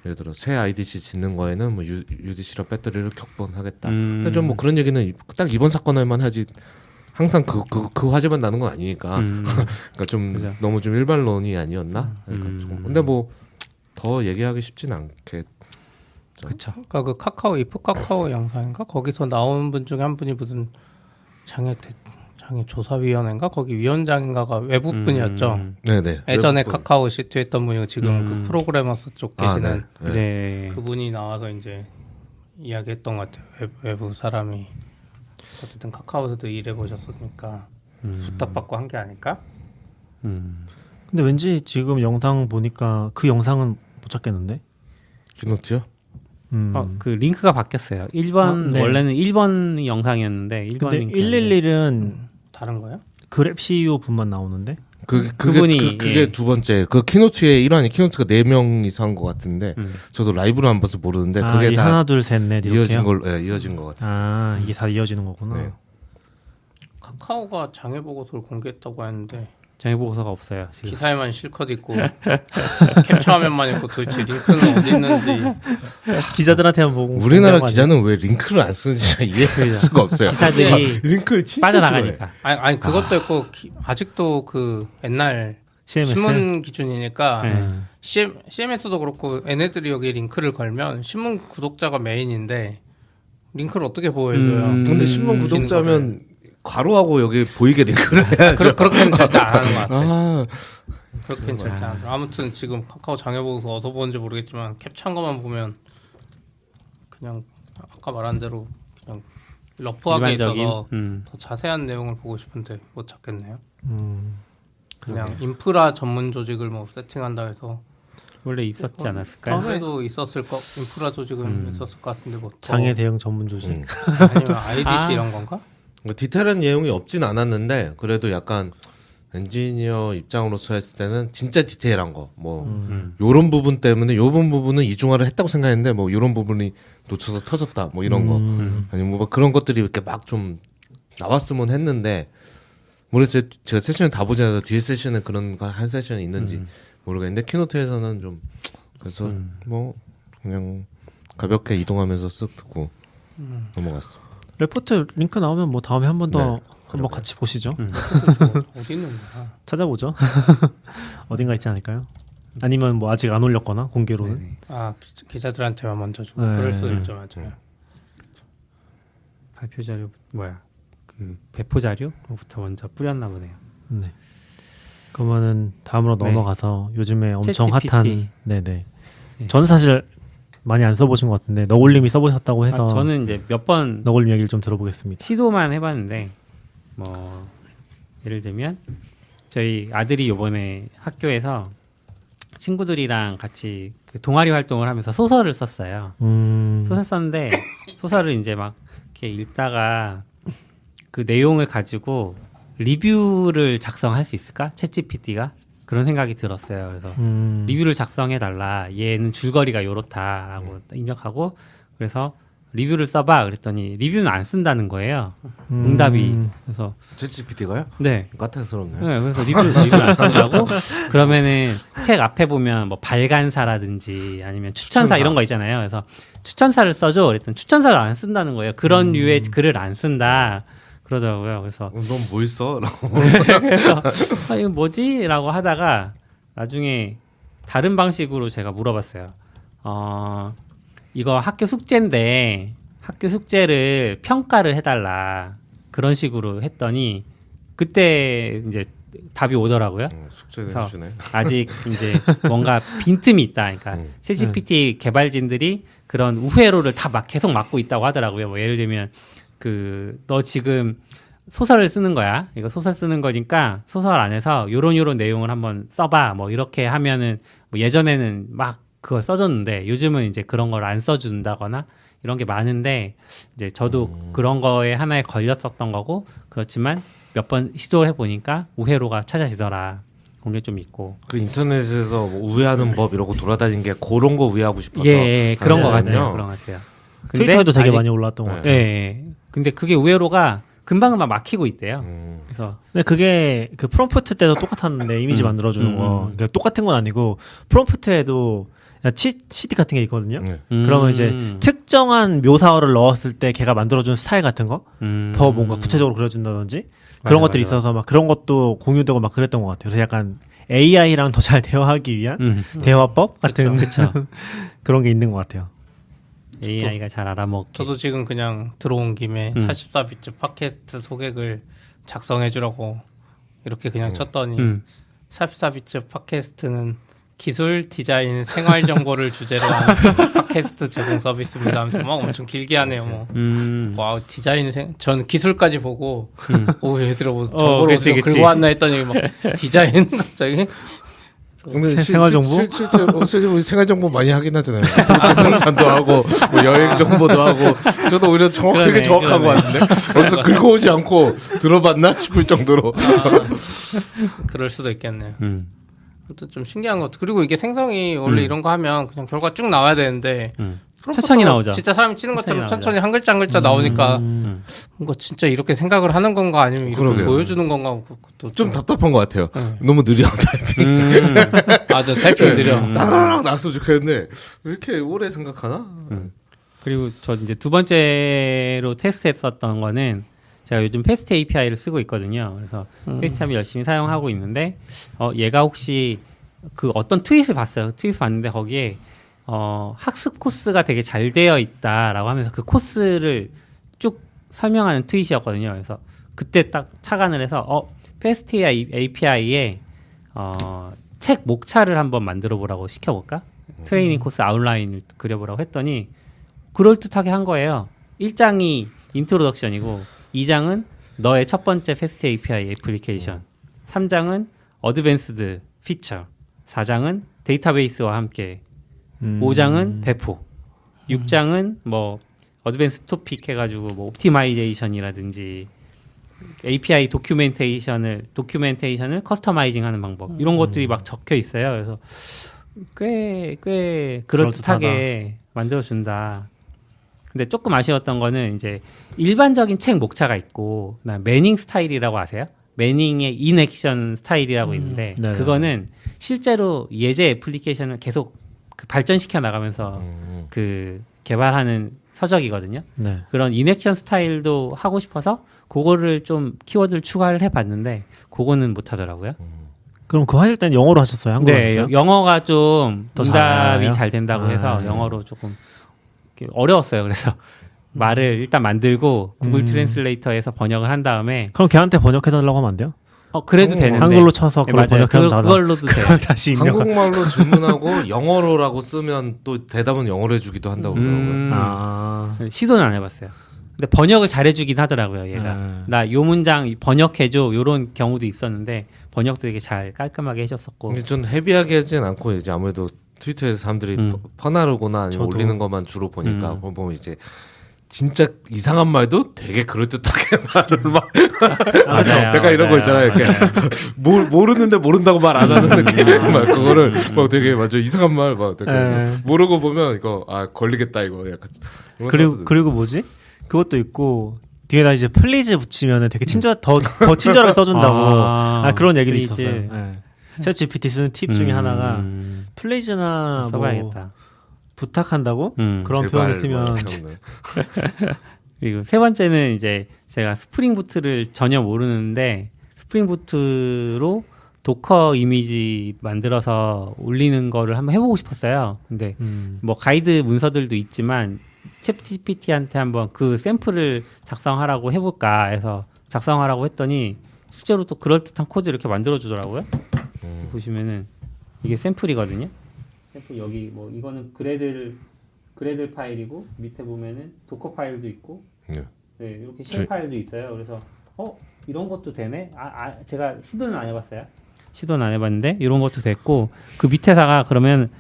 예를 들어 새 IDC 짓는 거에는 뭐 UDC랑 배터리를 격분하겠다. 근데 좀 뭐 그런 얘기는 딱 이번 사건에만 하지 항상 그 화제만 나는 건 아니니까 그러니까 좀 그죠. 너무 좀 일반론이 아니었나? 그러니까 좀 근데 뭐 더 얘기하기 쉽진 않겠. 그렇죠. 그러니까 그 카카오 이프 카카오 영상인가 거기서 나온 분 중에 한 분이 무슨 장애 조사위원회인가 거기 위원장인가가 외부 분이었죠. 네네. 예전에 외국 분. 카카오 시트 했던 분이고 지금 그 프로그래머스 쪽 계시는 네. 네. 그분이 나와서 이제 이야기했던 것 같아요. 외부 사람이 어쨌든 카카오에서도 일해 보셨으니까 부탁받고 한 게 아닐까? 근데 왠지 지금 영상 보니까 그 영상은 못 찾겠는데. 키노트요? 그 링크가 바뀌었어요. 1번 네. 원래는 1번 영상이었는데 1번 근데 링크 111은 다른 거예요? 그랩 CEO 분만 나오는데. 그분이, 그게 예. 두 번째 그 키노트의 일환이 키노트가 4명이서 한 것 같은데 저도 라이브로 안 봐서 모르는데 아, 그게 이 다 하나 둘 셋 넷 이어진 이렇게요. 이어진 것 같아요. 아 이게 다 이어지는 거구나. 네. 카카오가 장애 보고서를 공개했다고 하는데 장애 보고서가 없어요. 지금. 기사에만 실컷 있고 캡처 화면만 있고 도대체 링크는 어디 있는지 기자들한테만 보고. 우리나라 공개한 거 기자는 왜 링크를 안 쓰는지 이해할 수가 없어요. 기사들이 링크를 진짜 빠져나가니까. 아니 그것도 있고 아직도 그 옛날 CMS? 신문 기준이니까 네. CMS도 그렇고 얘네들이 여기 링크를 걸면 신문 구독자가 메인인데 링크를 어떻게 보여줘요? 근데 신문 거를. 구독자면 괄호하고 여기 보이게 링크를 해야죠. 그렇게는 절대 안 하는 것 같아요. 아, 그렇게는 절대 안 해요. 아무튼 지금 카카오 장애보고서 어디서 보는지 모르겠지만 캡처한 것만 보면 그냥 아까 말한 대로 그냥 러프하게 일반적인 있어서 더 자세한 내용을 보고 싶은데 못 찾겠네요. 음. 그냥 인프라 전문 조직을 뭐 세팅한다 해서 원래 있었지 않았을까요? 그래도 있었을 거 인프라 조직은 있었을 것 같은데 뭐 더- 장애 대응 전문 조직. 아니면 IDC 아. 이런 건가? 뭐 디테일한 내용이 없진 않았는데 그래도 약간 엔지니어 입장으로서 했을 때는 진짜 디테일한 거 뭐 요런 부분 때문에 요번 부분은 이중화를 했다고 생각했는데 뭐 요런 부분이 놓쳐서 터졌다 뭐 이런 거 아니면 뭐 그런 것들이 이렇게 막 좀 나왔으면 했는데 모르겠어요. 제가 세션을 다 보지 않아서 뒤에 세션에 그런 거 한 세션이 있는지 모르겠는데 키노트에서는 좀 그래서 뭐 그냥 가볍게 이동하면서 쓱 듣고 넘어갔어. 레포트 링크 나오면 뭐 다음에 한 번 더 네, 한번 그러게요. 같이 보시죠. 어디 있는 거야? 찾아보죠. 어딘가 있지 않을까요? 아니면 뭐 아직 안 올렸거나 공개로는. 네네. 아 기자들한테만 먼저 주고 네. 그럴 수도 있죠, 맞아요. 발표 자료 뭐야? 그 배포 자료부터 먼저 뿌렸나 보네요. 네. 그러면은 다음으로 네. 넘어가서 요즘에 엄청 챗GPT. 핫한 네네. 네. 저는 사실 많이 안 써보신 것 같은데 너굴님이 써보셨다고 해서 저는 이제 몇 번 너굴님 얘기를 좀 들어보겠습니다. 시도만 해봤는데 뭐 예를 들면 저희 아들이 요번에 학교에서 친구들이랑 같이 그 동아리 활동을 하면서 소설을 썼어요. 소설 썼는데 소설을 이제 막 이렇게 읽다가 그 내용을 가지고 리뷰를 작성할 수 있을까? 챗GPT가 그런 생각이 들었어요. 그래서 리뷰를 작성해 달라. 얘는 줄거리가 요렇다라고 입력하고 그래서 리뷰를 써봐. 그랬더니 리뷰는 안 쓴다는 거예요. 응답이. 그래서 챗GPT가요? 네. 까탈스럽네요. 네, 그래서 리뷰를 안 쓴다고 그러면은 책 앞에 보면 뭐 발간사라든지 아니면 추천사 이런 거 있잖아요. 그래서 추천사를 써줘. 그랬더니 추천사를 안 쓴다는 거예요. 그런 류의 글을 안 쓴다. 그러더라고요. 그래서 넌 뭐 있어? 라고. 그래서 이거 뭐지? 라고 하다가 나중에 다른 방식으로 제가 물어봤어요. 이거 학교 숙제인데 학교 숙제를 평가를 해달라. 그런 식으로 했더니 그때 이제 답이 오더라고요. 숙제를 그래서 해주네. 아직 이제 뭔가 빈틈이 있다. 그러니까 챗GPT 개발진들이 그런 우회로를 다 막 계속 막고 있다고 하더라고요. 뭐 예를 들면 너 지금 소설을 쓰는 거야. 이거 소설 쓰는 거니까 소설 안에서 요런 내용을 한번 써봐. 뭐 이렇게 하면은 뭐 예전에는 막 그걸 써줬는데 요즘은 이제 그런 걸 안 써준다거나 이런 게 많은데 이제 저도 그런 거에 하나에 걸렸었던 거고 그렇지만 몇 번 시도해 보니까 우회로가 찾아지더라. 그런 게 좀 있고. 그 인터넷에서 뭐 우회하는 법 이러고 돌아다닌 게 그런 거 우회하고 싶어서. 예, 그런 거 하는 같아요. 거군요. 그런 거 같아요. 근데 트위터에도 되게 아직- 많이 올라왔던 것 네. 같아요. 예. 근데 그게 우회로가 금방금방 막히고 있대요. 그래서 근데 그게 그 프롬프트 때도 똑같았는데 이미지 만들어주는 거 그러니까 똑같은 건 아니고 프롬프트에도 CD 같은 게 있거든요. 네. 그러면 이제 특정한 묘사어를 넣었을 때 걔가 만들어준 스타일 같은 거 더 뭔가 구체적으로 그려준다든지 그런 맞아, 것들이 맞아. 있어서 막 그런 것도 공유되고 막 그랬던 것 같아요. 그래서 약간 AI랑 더 잘 대화하기 위한 대화법 같은 그런 게 있는 것 같아요. AI가 잘 알아먹게. 저도 지금 그냥 들어온 김에 44비트 팟캐스트 소개글 작성해 주라고 이렇게 그냥 쳤더니 44비트 팟캐스트는 기술, 디자인, 생활 정보를 주제로 하는 팟캐스트 제공 서비스입니다. 하면서 막 엄청 길게 하네요. 뭐. 와 디자인 전 기술까지 보고 오 얘들아 뭐 정보를 그치, 어디서 그치. 긁고 왔나 했더니 막 디자인 갑자기 근데 생활 정보? 실제로 생활 정보 많이 하긴 하잖아요. 부동산도 하고 뭐 여행 정보도 하고 저도 오히려 되게 그러네, 정확한 것 같은데 어디서 긁어오지 않고 들어봤나 싶을 정도로. 그럴 수도 있겠네요. 아무튼 좀 신기한 것 같아. 그리고 이게 생성이 원래 이런 거 하면 그냥 결과 쭉 나와야 되는데 천천히 나오죠. 진짜 사람이 치는 것처럼 천천히 천천히 한 글자 한 글자 나오니까 뭔가 진짜 이렇게 생각을 하는 건가 아니면 이렇게 그러게요. 보여주는 건가 그것도 좀 답답한 것 같아요. 너무 느려 타이핑. 맞아 타이핑 느려. 짜라락 났으면 좋겠는데 왜 이렇게 오래 생각하나? 그리고 저 이제 두 번째로 테스트했었던 거는 제가 요즘 패스트 API를 쓰고 있거든요. 그래서 패스트 API 열심히 사용하고 있는데 얘가 혹시 그 어떤 트윗을 봤어요. 트윗 봤는데 거기에 학습 코스가 되게 잘 되어 있다라고 하면서 그 코스를 쭉 설명하는 트윗이었거든요. 그래서 그때 딱 착안을 해서 패스트 API에 책 목차를 한번 만들어 보라고 시켜볼까? 트레이닝 코스 아웃라인을 그려보라고 했더니 그럴듯하게 한 거예요. 1장이 인트로덕션이고 2장은 너의 첫 번째 패스트 API 애플리케이션 3장은 어드밴스드 피처 4장은 데이터베이스와 함께 5장은 배포 6장은 뭐 어드밴스 토픽 해가지고 뭐 옵티마이제이션이라든지 API 도큐멘테이션을 커스터마이징하는 방법 이런 것들이 막 적혀 있어요. 그래서 꽤 그럴듯하게 만들어준다. 근데 조금 아쉬웠던 거는 이제 일반적인 책 목차가 있고 매닝 스타일이라고 아세요? 매닝의 인액션 스타일이라고 있는데 네네. 그거는 실제로 예제 애플리케이션을 계속 그 발전시켜 나가면서 그 개발하는 서적이거든요. 네. 그런 인액션 스타일도 하고 싶어서 그거를 좀 키워드를 추가를 해봤는데 그거는 못하더라고요. 그럼 그거 하실 때는 영어로 하셨어요? 한국어로 네, 하셨어요? 영어가 좀 더 응답이 잘해요? 잘 된다고 해서 아. 영어로 조금 이렇게 어려웠어요. 그래서 말을 일단 만들고 구글 트랜슬레이터에서 번역을 한 다음에 그럼 걔한테 번역해달라고 하면 안 돼요? 그래도 되는데 한글로 쳐서 네, 그걸 맞아요. 번역하면 그걸로도 돼요. 다시 입력. 한국말로 주문하고 영어로라고 쓰면 또 대답은 영어로 해주기도 한다고 그러더라고요. 아. 시도는 안 해봤어요. 근데 번역을 잘해주긴 하더라고요. 얘가 나 요 문장 번역해줘 요런 경우도 있었는데 번역도 되게 잘 깔끔하게 해줬었고. 근데 좀 헤비하게 하진 않고 이제 아무래도 트위터에서 사람들이 퍼나르거나 아니면 저도. 올리는 것만 주로 보니까 그거 보면 이제 진짜 이상한 말도 되게 그럴듯하게 말을 막 맞아요. 약간 이런 거 있잖아요. 이렇게 모르는데 모른다고 말 안 하는 느낌. 막 그거를 막 되게 맞아 이상한 말 막 되게 모르고 보면 이거 걸리겠다 이거 약간. 이런 사람들도 그리고 뭐지? 그것도 있고 뒤에다 이제 플리즈 붙이면은 되게 더 친절하게 써준다고 그런 얘기도 플리즈. 있었어요. 네. 챗 GPT 쓰는 팁 중에 하나가 플리즈나 뭐 써봐야겠다. 부탁한다고 그런 제발 표현을 쓰면 뭐 이런 거. 그리고 세 번째는 이제 제가 스프링 부트를 전혀 모르는데 스프링 부트로 도커 이미지 만들어서 올리는 거를 한번 해보고 싶었어요. 근데 뭐 가이드 문서들도 있지만 챗 GPT한테 한번 그 샘플을 작성하라고 해볼까 해서 작성하라고 했더니 실제로 또 그럴듯한 코드 이렇게 만들어주더라고요. 보시면은 이게 샘플이거든요. 샘플 여기 뭐 이거는 그래들 파일이고 밑에 보면은 도커 파일도 있고 네. 네, 이렇게 쉘 파일도 있어요. 그래서 이런 것도 되네. 제가 시도는 안 해봤어요. 시도는 안 해봤는데 이런 것도 됐고 그 밑에다가 그러면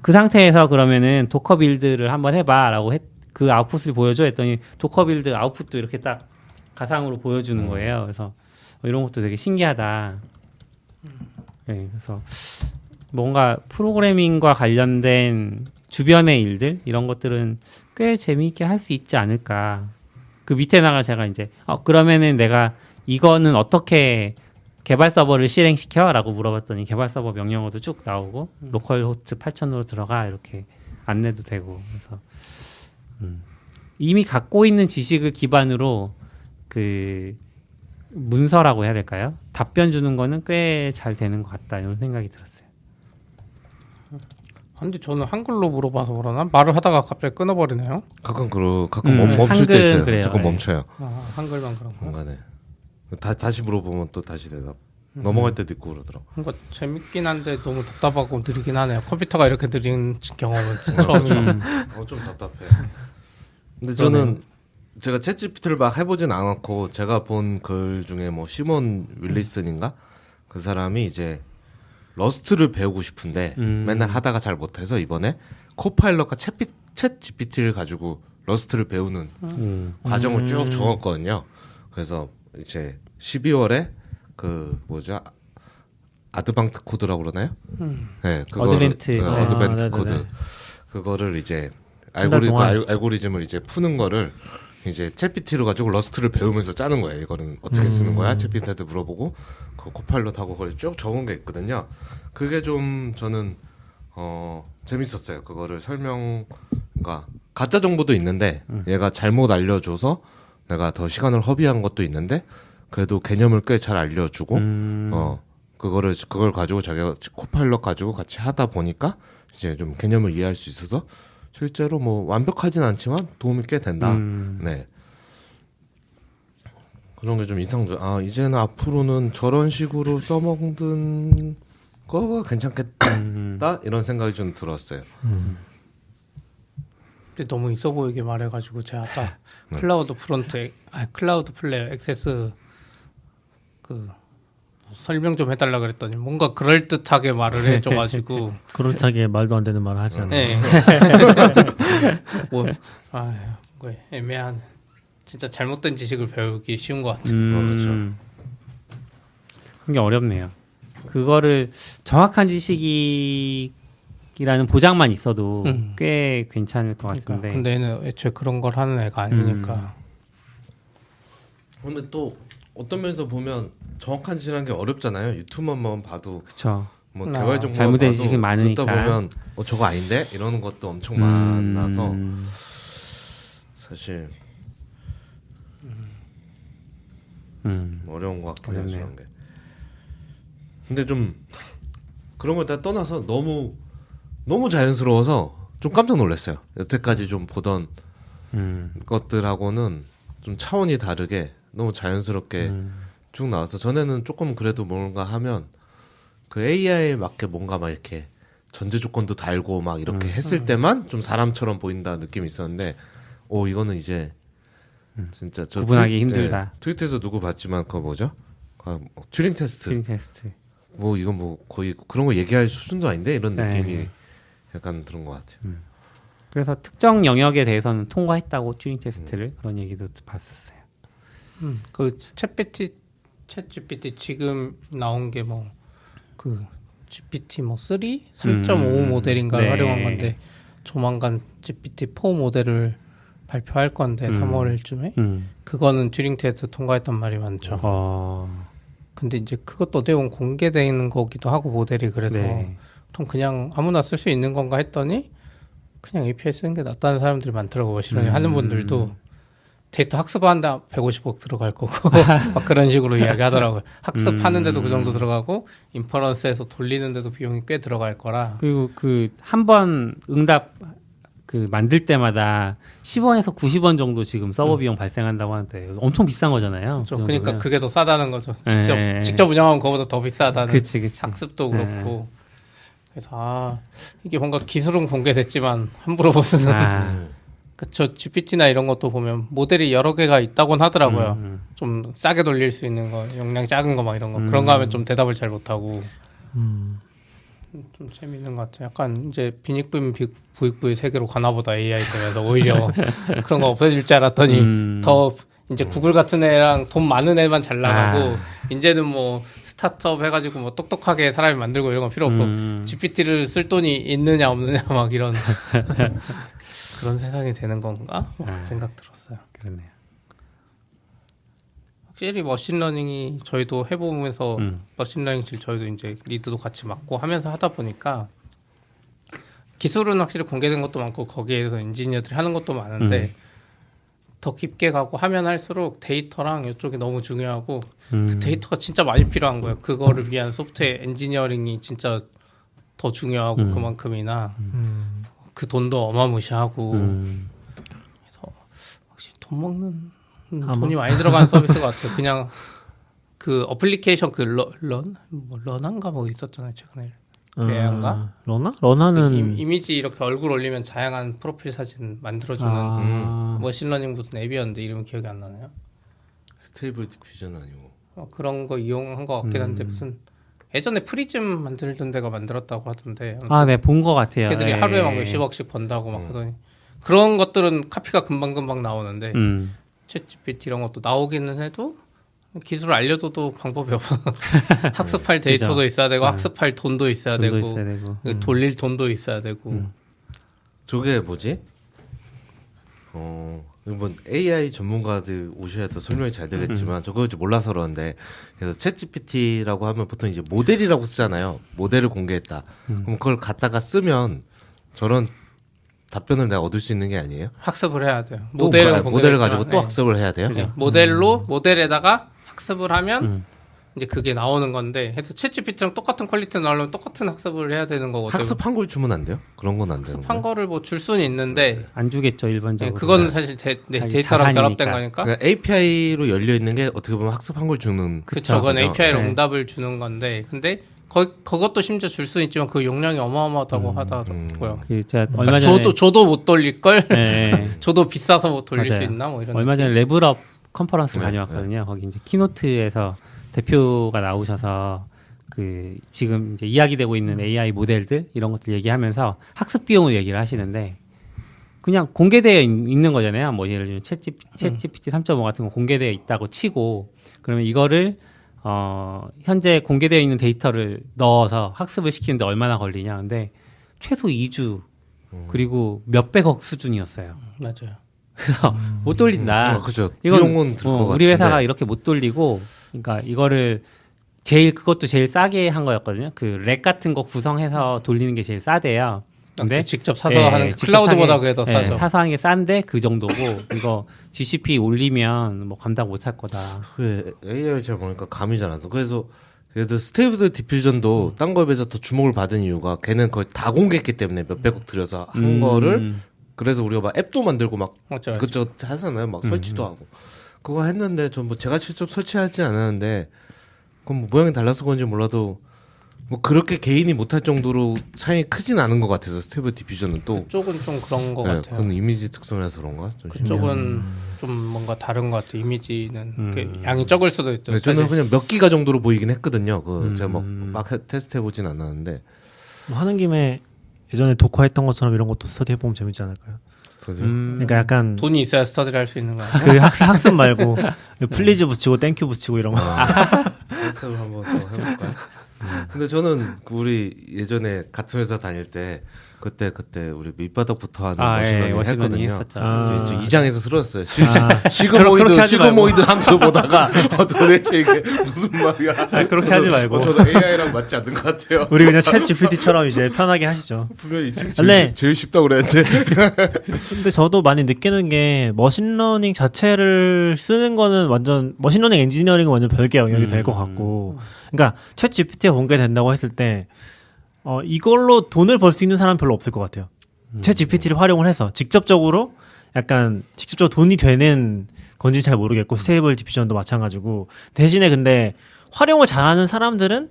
그 상태에서 그러면은 도커 빌드를 한번 해봐라고 그 아웃풋을 보여줘 했더니 도커 빌드 아웃풋도 이렇게 딱 가상으로 보여주는 거예요. 그래서 이런 것도 되게 신기하다. 네, 그래서 뭔가 프로그래밍과 관련된 주변의 일들 이런 것들은 꽤 재미있게 할 수 있지 않을까. 그 밑에다가 제가 이제 그러면은 내가 이거는 어떻게 개발 서버를 실행시켜? 라고 물어봤더니 개발 서버 명령어도 쭉 나오고 로컬 호스트 8000으로 들어가 이렇게 안내도 되고 그래서 이미 갖고 있는 지식을 기반으로 그 문서라고 해야 될까요? 답변 주는 거는 꽤 잘 되는 것 같다 이런 생각이 들었어요. 근데 저는 한글로 물어봐서 그러나 말을 하다가 갑자기 끊어버리네요. 가끔 멈출 한글은 때 있어요. 그래요. 조금 네. 멈춰요. 한글만 그런 거. 중간에 다시 물어보면 또 다시 대답. 넘어갈 때도 있고 그러더라고. 뭔가 재밌긴 한데 너무 답답하고 느리긴 하네요. 컴퓨터가 이렇게 느린 경험은 처음이라. 좀 답답해. 근데 저는 제가 챗GPT를 막 해보진 않았고 제가 본 글 중에 뭐 시몬 윌리슨인가 그 사람이 이제 러스트를 배우고 싶은데 맨날 하다가 잘 못해서 이번에 코파일럿과 챗GPT를 가지고 러스트를 배우는 과정을 쭉 적었거든요. 그래서 이제 12월에 그 뭐죠? 아드방트 코드라고 그러나요? 네, 어드밴트. 어드밴트 네네네. 코드. 그거를 이제 한달 동안. 알고리즘을 이제 푸는 거를 이제 챗GPT로 가지고 러스트를 배우면서 짜는 거예요. 이거는 어떻게 쓰는 거야? 챗GPT한테 물어보고 그 코파일럿하고 그걸 쭉 적은 게 있거든요. 그게 좀 저는 재밌었어요. 그거를 그러니까 가짜 정보도 있는데 얘가 잘못 알려줘서 내가 더 시간을 허비한 것도 있는데 그래도 개념을 꽤 잘 알려주고 그걸 가지고 자기가 코파일럿 가지고 같이 하다 보니까 이제 좀 개념을 이해할 수 있어서 실제로 뭐 완벽하진 않지만 도움이 꽤 된다. 네. 그런 게 좀 이상적. 이제는 앞으로는 저런 식으로 써먹는 거가 괜찮겠다 이런 생각이 좀 들었어요. 근데 너무 있어 보이게 말해가지고 제가 아까 클라우드 클라우드 플레이어 액세스 그 설명 좀 해달라 그랬더니 뭔가 그럴 듯하게 말을 해줘가지고 그렇다게 말도 안 되는 말을 하지 않아요. 네. 뭐 애매한 진짜 잘못된 지식을 배우기 쉬운 것 같아요. 그렇죠. 그게 어렵네요. 그거를 정확한 지식이라는 보장만 있어도 꽤 괜찮을 것 그러니까 같은데. 근데 얘는 애초에 그런 걸 하는 애가 아니니까. 근데 또 어떤 면에서 보면 정확한 지식이라는 게 어렵잖아요. 유튜브만 봐도 그렇죠. 뭐 개발 정보만 잘못된 봐도 지식이 많으니까. 듣다 보면 저거 아닌데 이러는 것도 엄청 많아서 사실 어려운 것 같긴 해요. 어렵네요. 그런 게. 근데 좀 그런 걸 다 떠나서 너무 자연스러워서 좀 깜짝 놀랐어요. 여태까지 좀 보던 것들하고는 좀 차원이 다르게 너무 자연스럽게 쭉 나와서 전에는 조금 그래도 뭔가 하면 그 AI에 맞게 뭔가 막 이렇게 전제 조건도 달고 막 이렇게 했을 때만 좀 사람처럼 보인다 느낌이 있었는데 이거는 이제 진짜 저 구분하기 힘들다. 트위터에서 누구 봤지만 그거 뭐죠? 튜링 테스트. 튜링 테스트. 뭐 이건 뭐 거의 그런 거 얘기할 수준도 아닌데 이런 네. 느낌이 약간 드는 것 같아요. 그래서 특정 영역에 대해서는 통과했다고 튜링 테스트를 그런 얘기도 봤었어요. 그 챗GPT 지금 나온 게 뭐 그 GPT 뭐 3, 3.5 모델인가를 네. 활용한 건데 조만간 GPT-4 모델을 발표할 건데 3월쯤에 그거는 튜링 테스트 통과했단 말이 많죠. 근데 이제 그것도 어떻게 보면 공개되어 있는 거기도 하고 모델이 그래서 네. 그럼 그냥 아무나 쓸 수 있는 건가 했더니 그냥 API 쓰는 게 낫다는 사람들이 많더라고요. 실은 하는 분들도 데이터 학습하는데 150억 들어갈 거고 막 그런 식으로 이야기하더라고요. 학습하는데도 그 정도 들어가고 인퍼런스에서 돌리는데도 비용이 꽤 들어갈 거라. 그리고 그 한 번 응답 그 만들 때마다 10원에서 90원 정도 지금 서버 비용 발생한다고 하는데 엄청 비싼 거잖아요. 그렇죠. 그 그러니까 정도면. 그게 더 싸다는 거죠. 네. 직접 운영하면 그거보다 더 비싸다는. 그치. 학습도 그렇고. 그래서 이게 뭔가 기술은 공개됐지만 함부로 못 쓰는. 그쵸. GPT나 이런 것도 보면 모델이 여러 개가 있다고는 하더라고요. 좀 싸게 돌릴 수 있는 거, 용량 작은 거 막 이런 거. 그런 거 하면 좀 대답을 잘 못하고. 좀 재밌는 것 같아요. 약간 이제 빈익부인 부익부의 세계로 가나보다 AI 때문에 오히려 그런 거 없어질 줄 알았더니 더 이제 구글 같은 애랑 돈 많은 애만 잘 나가고 이제는 뭐 스타트업 해가지고 뭐 똑똑하게 사람이 만들고 이런 거 필요 없어. GPT를 쓸 돈이 있느냐 없느냐 막 이런 그런 세상이 되는 건가? 막 생각 들었어요. 그렇네요. 확실히 머신러닝이 저희도 해보면서 머신러닝실 저희도 이제 리드도 같이 맡고 하면서 하다 보니까 기술은 확실히 공개된 것도 많고 거기에서 엔지니어들이 하는 것도 많은데 더 깊게 가고 하면 할수록 데이터랑 이쪽이 너무 중요하고 그 데이터가 진짜 많이 필요한 거예요. 그거를 위한 소프트웨어 엔지니어링이 진짜 더 중요하고 그만큼이나 그 돈도 어마무시하고 그래서 확실히 돈 먹는 돈이 많이 들어간 서비스 같아요. 그냥 그 어플리케이션 그 런한가 뭐 있었잖아요 최근에. 레아인가? 러나는 이미지 이렇게 얼굴 올리면 다양한 프로필 사진 만들어주는 머신러닝 무슨 앱이었는데 이름은 기억이 안 나네요. 스테이블 디퓨전 아니고 그런 거 이용한 것 같긴 한데 무슨 예전에 프리즘 만들던 데가 만들었다고 하던데. 네, 본 것 같아요. 걔들이 하루에 막 몇십억씩 번다고 막 하더니 그런 것들은 카피가 금방금방 나오는데 챗GPT 이런 것도 나오기는 해도 기술을 알려줘도 방법이 없어. 학습할 데이터도 그죠. 있어야 되고 학습할 돈도 있어야 돈도 되고, 있어야 되고. 돌릴 돈도 있어야 되고. 저게 뭐지? 이번 AI 전문가들 오셔야 더 설명이 잘 되겠지만 저거 몰라서 그러는데 그래서 챗GPT라고 하면 보통 이제 모델이라고 쓰잖아요. 모델을 공개했다. 그럼 그걸 갖다가 쓰면 저런 답변을 내가 얻을 수 있는 게 아니에요? 학습을 해야 돼요. 또 모델을 가지고 또 네. 학습을 해야 돼요? 그죠. 모델에다가 학습을 하면 이제 그게 나오는 건데 해서 챗GPT랑 똑같은 퀄리티 나오려면 똑같은 학습을 해야 되는 거거든요. 학습한 걸 주면 안 돼요? 그런 건 안 되는 학습한 거예요? 거를 뭐 줄 수는 있는데 안 주겠죠 일반적으로. 그거는 사실 데이터랑 자산이니까. 결합된 거니까. 그러니까 API로 열려 있는 게 어떻게 보면 학습한 걸 주는 그렇죠. 그건 거죠. API로 네. 응답을 주는 건데 근데 그것도 심지어 줄 수 있지만 그 용량이 어마어마하다고 하더라고요. 그 제가 그러니까 얼마 전에 저도 못 돌릴 걸. 네. 저도 비싸서 못 돌릴 맞아요. 수 있나 뭐 이런. 얼마 전에 레벨업 컨퍼런스 네, 다녀왔거든요. 거기 이제 키노트에서 대표가 나오셔서 그 지금 이제 이야기되고 있는 AI 모델들 이런 것들 얘기하면서 학습 비용을 얘기를 하시는데 그냥 공개되어 있는 거잖아요. 뭐 예를 들면 챗GPT 3.5 같은 거 공개되어 있다고 치고 그러면 이거를 현재 공개되어 있는 데이터를 넣어서 학습을 시키는데 얼마나 걸리냐. 근데 최소 2주 그리고 몇백억 수준이었어요. 맞아요. 그래서 못 돌린다. 그죠. 이건 비용은 들 것 같은데. 우리 회사가 이렇게 못 돌리고, 그러니까 이거를 그것도 제일 싸게 한 거였거든요. 그 렉 같은 거 구성해서 돌리는 게 제일 싸대요. 근데 직접 사서 하는 클라우드보다 그게 더 싸죠. 사서 하는 게 싼데 그 정도고 이거 GCP 올리면 뭐 감당 못 할 거다. AI 잘 보니까 감이 잘 안 서. 그래서 스테이블 디퓨전도 딴 거에 비해서 더 주목을 받은 이유가 걔는 거의 다 공개했기 때문에 몇백억 들여서 한 거를 그래서 우리가 막 앱도 만들고 막 맞죠. 그것저것 하잖아요. 막 설치도 하고. 그거 했는데 전 뭐 제가 직접 설치하지 않았는데 그건 뭐 모양이 달라서 그런지 몰라도 뭐 그렇게 개인이 못할 정도로 차이 크진 않은 것 같아서 스테이블 디퓨전은 또 그쪽은 좀 그런 것 같아요. 그건 이미지 특성이라서 그런가? 좀 그쪽은 좀 뭔가 다른 것 같아요. 이미지는 그 양이 적을 수도 있죠. 네, 저는 사실. 그냥 몇 기가 정도로 보이긴 했거든요. 그 제가 막 테스트 해보진 않았는데 뭐 하는 김에 예전에 독화했던 것처럼 이런 것도 스터디 해보면 재밌지 않을까요? 스터디. 그러니까 약간 돈이 있어야 스터디를 할 수 있는 거야. 그 학습 말고 플리즈 붙이고 땡큐 붙이고 이런 거. 테스트를 한번 더 해볼까요? 근데 저는 우리 예전에 같은 회사 다닐 때 그때 우리 밑바닥부터 하는 머신러닝 했거든요. 저 2장에서 쓸었어요. 시그모이드 함수 보다가 도대체 이게 무슨 말이야? 그렇게 하지 말고. 저도 AI랑 맞지 않는 것 같아요. 우리 그냥 챗 GPT처럼 이제 편하게 하시죠. 분명히 이 책 근데- 제일 쉽다고 그랬는데. 근데 저도 많이 느끼는 게 머신러닝 자체를 쓰는 거는 완전 머신러닝 엔지니어링은 완전 별개 영역이 될 것 같고, 그러니까 챗 GPT가 공개된다고 했을 때 이걸로 돈을 벌 수 있는 사람은 별로 없을 것 같아요. 챗 GPT를 활용을 해서 직접적으로 돈이 되는 건지 잘 모르겠고 스테이블 디퓨전도 마찬가지고 대신에 근데 활용을 잘하는 사람들은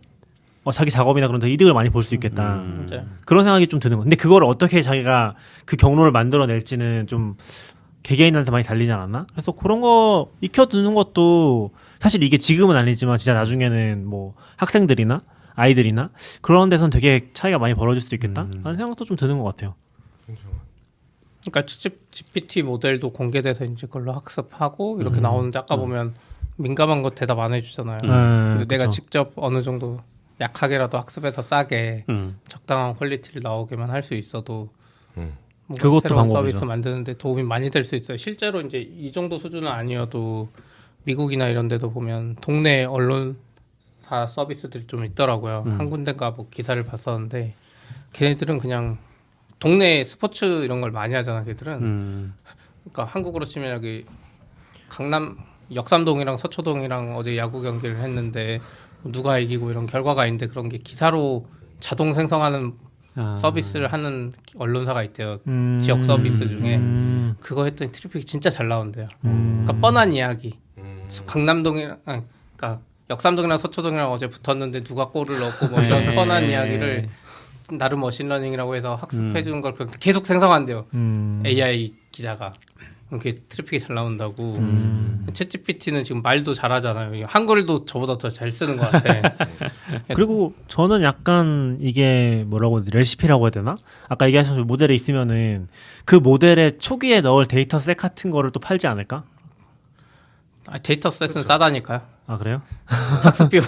자기 작업이나 그런 데 이득을 많이 볼 수 있겠다. 맞아요. 그런 생각이 좀 드는 거. 근데 그걸 어떻게 자기가 그 경로를 만들어낼지는 좀 개개인한테 많이 달리지 않았나? 그래서 그런 거 익혀두는 것도 사실 이게 지금은 아니지만 진짜 나중에는 뭐 학생들이나 아이들이나 그런 데선 되게 차이가 많이 벌어질 수도 있겠다? 라는 생각도 좀 드는 것 같아요. 그러니까 GPT 모델도 공개돼서 이제 그걸로 학습하고 이렇게 나오는데 아까 보면 민감한 거 대답 안 해주잖아요. 근데 내가 그쵸. 직접 어느 정도 약하게라도 학습해서 싸게 적당한 퀄리티를 나오게만 할 수 있어도 뭔가 그것도 새로운 방법이죠. 서비스 만드는데 도움이 많이 될 수 있어요. 실제로 이제 이 정도 수준은 아니어도 미국이나 이런 데도 보면 동네 언론사 서비스들이 좀 있더라고요. 한 군데가 뭐 기사를 봤었는데 걔네들은 그냥 동네 스포츠 이런 걸 많이 하잖아. 걔들은 그러니까 한국으로 치면 여기 강남 역삼동이랑 서초동이랑 어제 야구 경기를 했는데 누가 이기고 이런 결과가 있는데 그런 게 기사로 자동 생성하는 서비스를 하는 언론사가 있대요. 지역 서비스 중에 그거 했더니 트래픽이 진짜 잘 나온대요. 그러니까 뻔한 이야기. 강남동이랑 그러니까 역삼동이랑 서초동이랑 어제 붙었는데 누가 골을 넣고 뭐 이런 뻔한 이야기를 나름 머신러닝이라고 해서 학습해 주는 걸 계속 생성한대요. AI 기자가. 그게 트래픽이 잘 나온다고. 챗GPT는 지금 말도 잘하잖아요. 한글도 저보다 더 잘 쓰는 것 같아. 그리고 저는 약간 이게 뭐라고 해야 되지? 레시피라고 해야 되나? 아까 얘기하신 모델에 있으면은 그 모델의 초기에 넣을 데이터셋 같은 거를 또 팔지 않을까? 데이터셋은 싸다니까요. 아 그래요? 학습 비용이.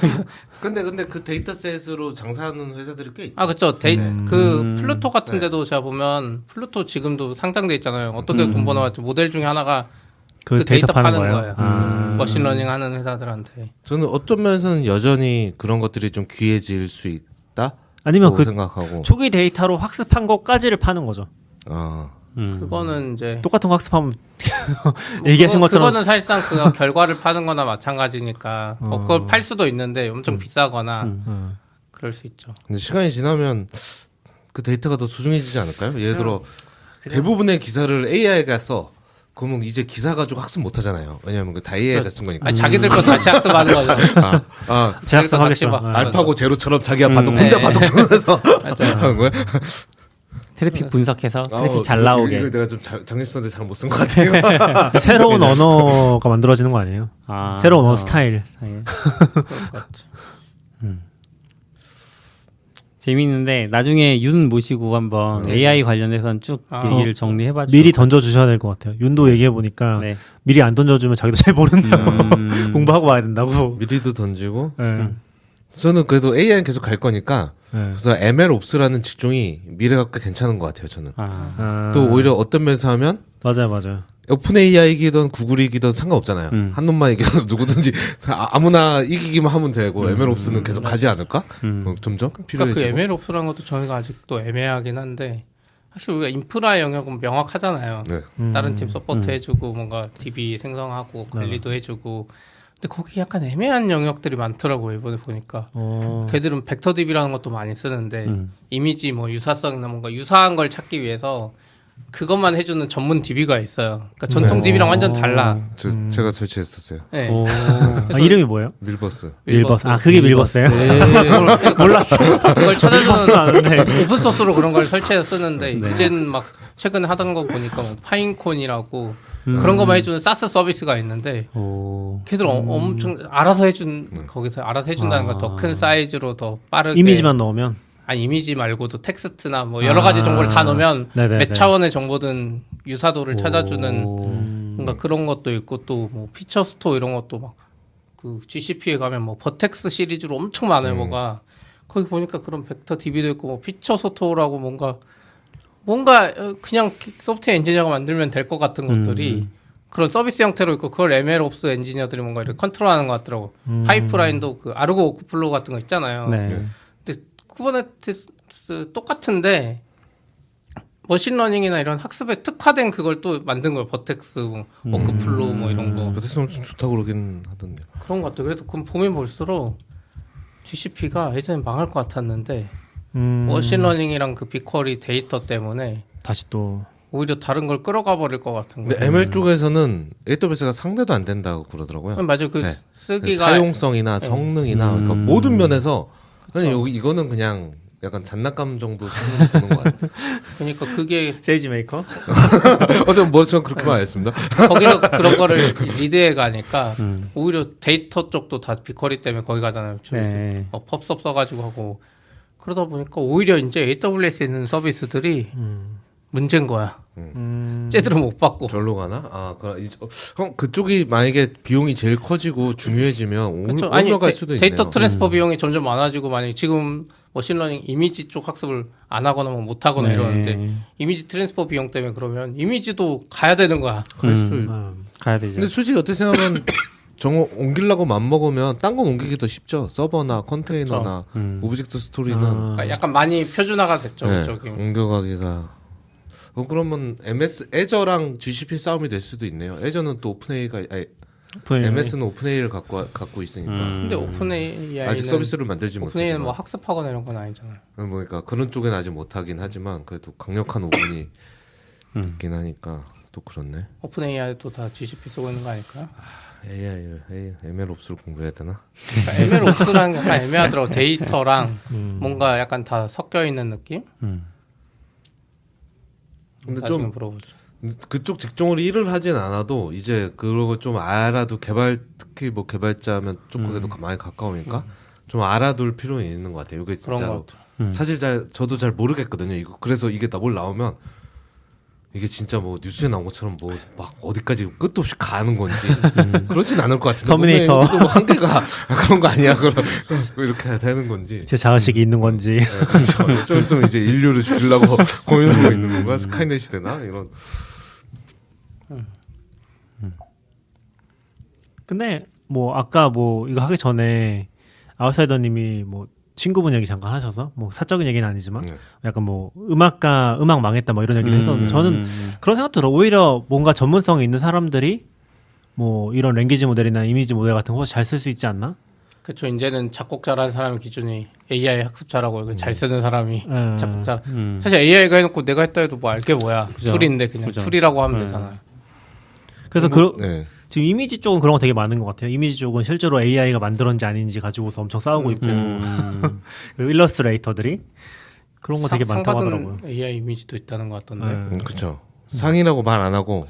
근데 그 데이터셋으로 장사하는 회사들이 꽤 있죠. 그렇죠. 그 플루토 같은 데도 제가 보면 플루토 지금도 상장돼 있잖아요. 어떻게 돈 버나왔지 모델 중에 하나가 그 데이터 파는 거예요. 머신러닝 하는 회사들한테. 저는 어떤 면에서는 여전히 그런 것들이 좀 귀해질 수 있다. 아니면 그 생각하고 초기 데이터로 학습한 것까지를 파는 거죠. 그거는 이제 똑같은 거 학습하면 얘기하신 것처럼 그거는 사실상 그 결과를 파는 거나 마찬가지니까 그걸 팔 수도 있는데 엄청 비싸거나 그럴 수 있죠. 근데 시간이 지나면 그 데이터가 더 소중해지지 않을까요? 예를 들어 대부분의 기사를 AI가 써. 그러면 이제 기사 가지고 학습 못 하잖아요. 왜냐하면 다 AI가 쓴 거니까. 아니, 자기들 거 다시 학습하는 거죠. 재학습하겠습니다. 알파고 제로처럼 자기가 혼자 바둑 두면서 하는 거야? 트래픽 분석해서 트래픽 잘 나오게. 이걸 내가 좀 정리 썼는데 잘 못 쓴 것 같아요. 새로운 언어가 만들어지는 거 아니에요? 새로운 언어 스타일. 그럴 것 같죠. 재미있는데 나중에 윤 모시고 한번 AI 관련해서는 쭉 얘기를 정리해봐 주세요. 미리 던져주셔야 될 것 같아요. 윤도 얘기해 보니까 네. 미리 안 던져주면 자기도 잘 모른다고 공부하고 와야 된다고. 미리도 던지고. 네. 저는 그래도 AI는 계속 갈 거니까. 네. 그래서 MLOps라는 직종이 미래가 꽤 괜찮은 것 같아요. 저는. 아. 또 오히려 어떤 면에서 하면 맞아요. 오픈 AI이기든 구글이 이기든 상관없잖아요. 한 놈만 이기든 누구든지 아무나 이기기만 하면 되고 MLOps는 계속 가지 않을까? 점점 그러니까 필요해지고. 그 MLOps라는 것도 저희가 아직도 애매하긴 한데 사실 우리가 인프라 영역은 명확하잖아요. 네. 다른 팀 서포트 해주고 뭔가 DB 생성하고 관리도 해주고 근데 거기 약간 애매한 영역들이 많더라고요. 이번에 보니까 걔들은 벡터 DB라는 것도 많이 쓰는데 이미지 뭐 유사성이나 뭔가 유사한 걸 찾기 위해서 그것만 해주는 전문 DB가 있어요. 그러니까 전통 DB랑 완전 달라. 제가 설치했었어요. 네. 오. 이름이 뭐예요? 밀버스. 밀버스. 아 그게 밀버스예요? 몰랐어. 그걸 찾아주는 아는데. 오픈 소스로 그런 걸 설치해서 쓰는데 이제는 막 최근에 하던 거 보니까 뭐 파인콘이라고 그런 거만 해주는 사스 서비스가 있는데 오. 걔들 엄청 알아서 거기서 알아서 해준다는 건 더 큰 사이즈로 더 빠르게 이미지만 넣으면. 아니 이미지 말고도 텍스트나 뭐 여러 가지 정보를 다 넣으면 네네네. 몇 차원의 정보든 유사도를 찾아주는 오. 뭔가 그런 것도 있고 또 뭐 피처 스토어 이런 것도 막 그 GCP에 가면 뭐 버텍스 시리즈로 엄청 많아요. 뭐가 거기 보니까 그런 벡터 DB도 있고 뭐 피처 스토어라고 뭔가 그냥 소프트웨어 엔지니어가 만들면 될 것 같은 것들이 그런 서비스 형태로 있고 그걸 MLOps 엔지니어들이 뭔가 이렇게 컨트롤하는 것 같더라고. 파이프라인도 그 아르고 워크플로우 같은 거 있잖아요. 네. 근데 쿠버네티스 똑같은데 머신러닝이나 이런 학습에 특화된 그걸 또 만든 걸 버텍스, 워크플로우 뭐 이런 거 버텍스 엄청 좋다고 그러긴 하던데. 그런 것 같아요. 그래서 그럼 보면 볼수록 GCP가 예전에 망할 것 같았는데 머신러닝이랑 그 빅쿼리 데이터 때문에 다시 또 오히려 다른 걸 끌어가 버릴 것 같은 근데 거예요. ML 쪽에서는 AWS가 상대도 안 된다고 그러더라고요. 맞아요. 그 네. 쓰기가 사용성이나 성능이나 그러니까 모든 면에서 그냥 이거는 그냥 약간 장난감 정도 수준으로 보는 것 같아요. 그러니까 그게 세이지 메이커? 어쨌든 저는 그렇게 말했습니다. 거기서 그런 거를 리드해 가니까 오히려 데이터 쪽도 다 빅쿼리 때문에 거기 가잖아요. 네. 펍섭 써가지고 하고 그러다 보니까 오히려 이제 AWS에 있는 서비스들이 문제인 거야. 쟤들은 못 받고. 절로 가나? 아, 형 그쪽이 만약에 비용이 제일 커지고 중요해지면 그렇죠. 아니 올라갈 수도 있네요. 데이터 트랜스퍼 비용이 점점 많아지고 만약 지금 머신러닝 이미지 쪽 학습을 안 하거나 뭐 못 하거나 네. 이러는데 이미지 트랜스퍼 비용 때문에 그러면 이미지도 가야 되는 거야. 그럴 수. 가야 되죠. 근데 솔직히 어떻게 생각하면 정어 옮기려고 맘먹으면 딴 건 옮기기 더 쉽죠. 서버나 컨테이너나 오브젝트 스토리는 그러니까 약간 많이 표준화가 됐죠. 네, 저기. 옮겨가기가. 그러면 애저랑 GCP 싸움이 될 수도 있네요. 애저는 또 MS는 오픈AI를 갖고 있으니까. 근데 오픈AI는 아직 서비스를 만들지 오픈AI는 뭐 못하지만. 학습하거나 이런 건 아니잖아요. 그러니까 그런 쪽은 아직 못하긴 하지만 그래도 강력한 오픈이 있긴 하니까 또 그렇네. 오픈AI도 다 GCP 쓰고 있는 거 아닐까요? MLOps를 공부해야 되나? 그러니까 MLOps랑 약간 애매하더라고. 데이터랑 뭔가 약간 다 섞여 있는 느낌? 근데 나중에 좀 물어보죠. 그쪽 직종으로 일을 하진 않아도 이제 그러고 좀 알아도 특히 뭐 개발자면 좀 그래도 많이 가까우니까 좀 알아둘 필요는 있는 것 같아요. 이게 그런 진짜로. 것 같아요. 사실 저도 잘 모르겠거든요. 이거 그래서 이게 뭘 나오면 이게 진짜 뭐 뉴스에 나온 것처럼 뭐 막 어디까지 끝도 없이 가는 건지 그러진 않을 것 같은데. 터미네이터. 뭐 한계가 그런 거 아니야? 그럼 이렇게 되는 건지. 제 자의식이 있는 건지. 네, 그렇죠. 좀 있으면 이제 인류를 죽이려고 고민하고 있는 건가? 스카이넷이 되나? 이런. 근데 뭐 아까 뭐 이거 하기 전에 아웃사이더님이 뭐 친구분 얘기 잠깐 하셔서 뭐 사적인 얘기는 아니지만 약간 뭐 음악 망했다 뭐 이런 얘기를 했었는데 저는 그런 생각도 들어. 오히려 뭔가 전문성이 있는 사람들이 뭐 이런 랭귀지 모델이나 이미지 모델 같은 거 잘 쓸 수 있지 않나? 그렇죠. 이제는 작곡 잘하는 사람 기준이 AI 학습자라고 잘 쓰는 사람이 작곡자. 사실 AI가 해놓고 내가 했다 해도 뭐 알게 뭐야. 툴인데 그냥 툴이라고 하면 되잖아요. 그래서 네. 지금 이미지 쪽은 그런 거 되게 많은 것 같아요. 이미지 쪽은 실제로 AI가 만들었는지 아닌지 가지고서 엄청 싸우고 있고 그리고 일러스트레이터들이 그런 거 되게 많다고 하더라고요. AI 이미지도 있다는 것 같던데. 그렇죠. 상이라고 말 안 하고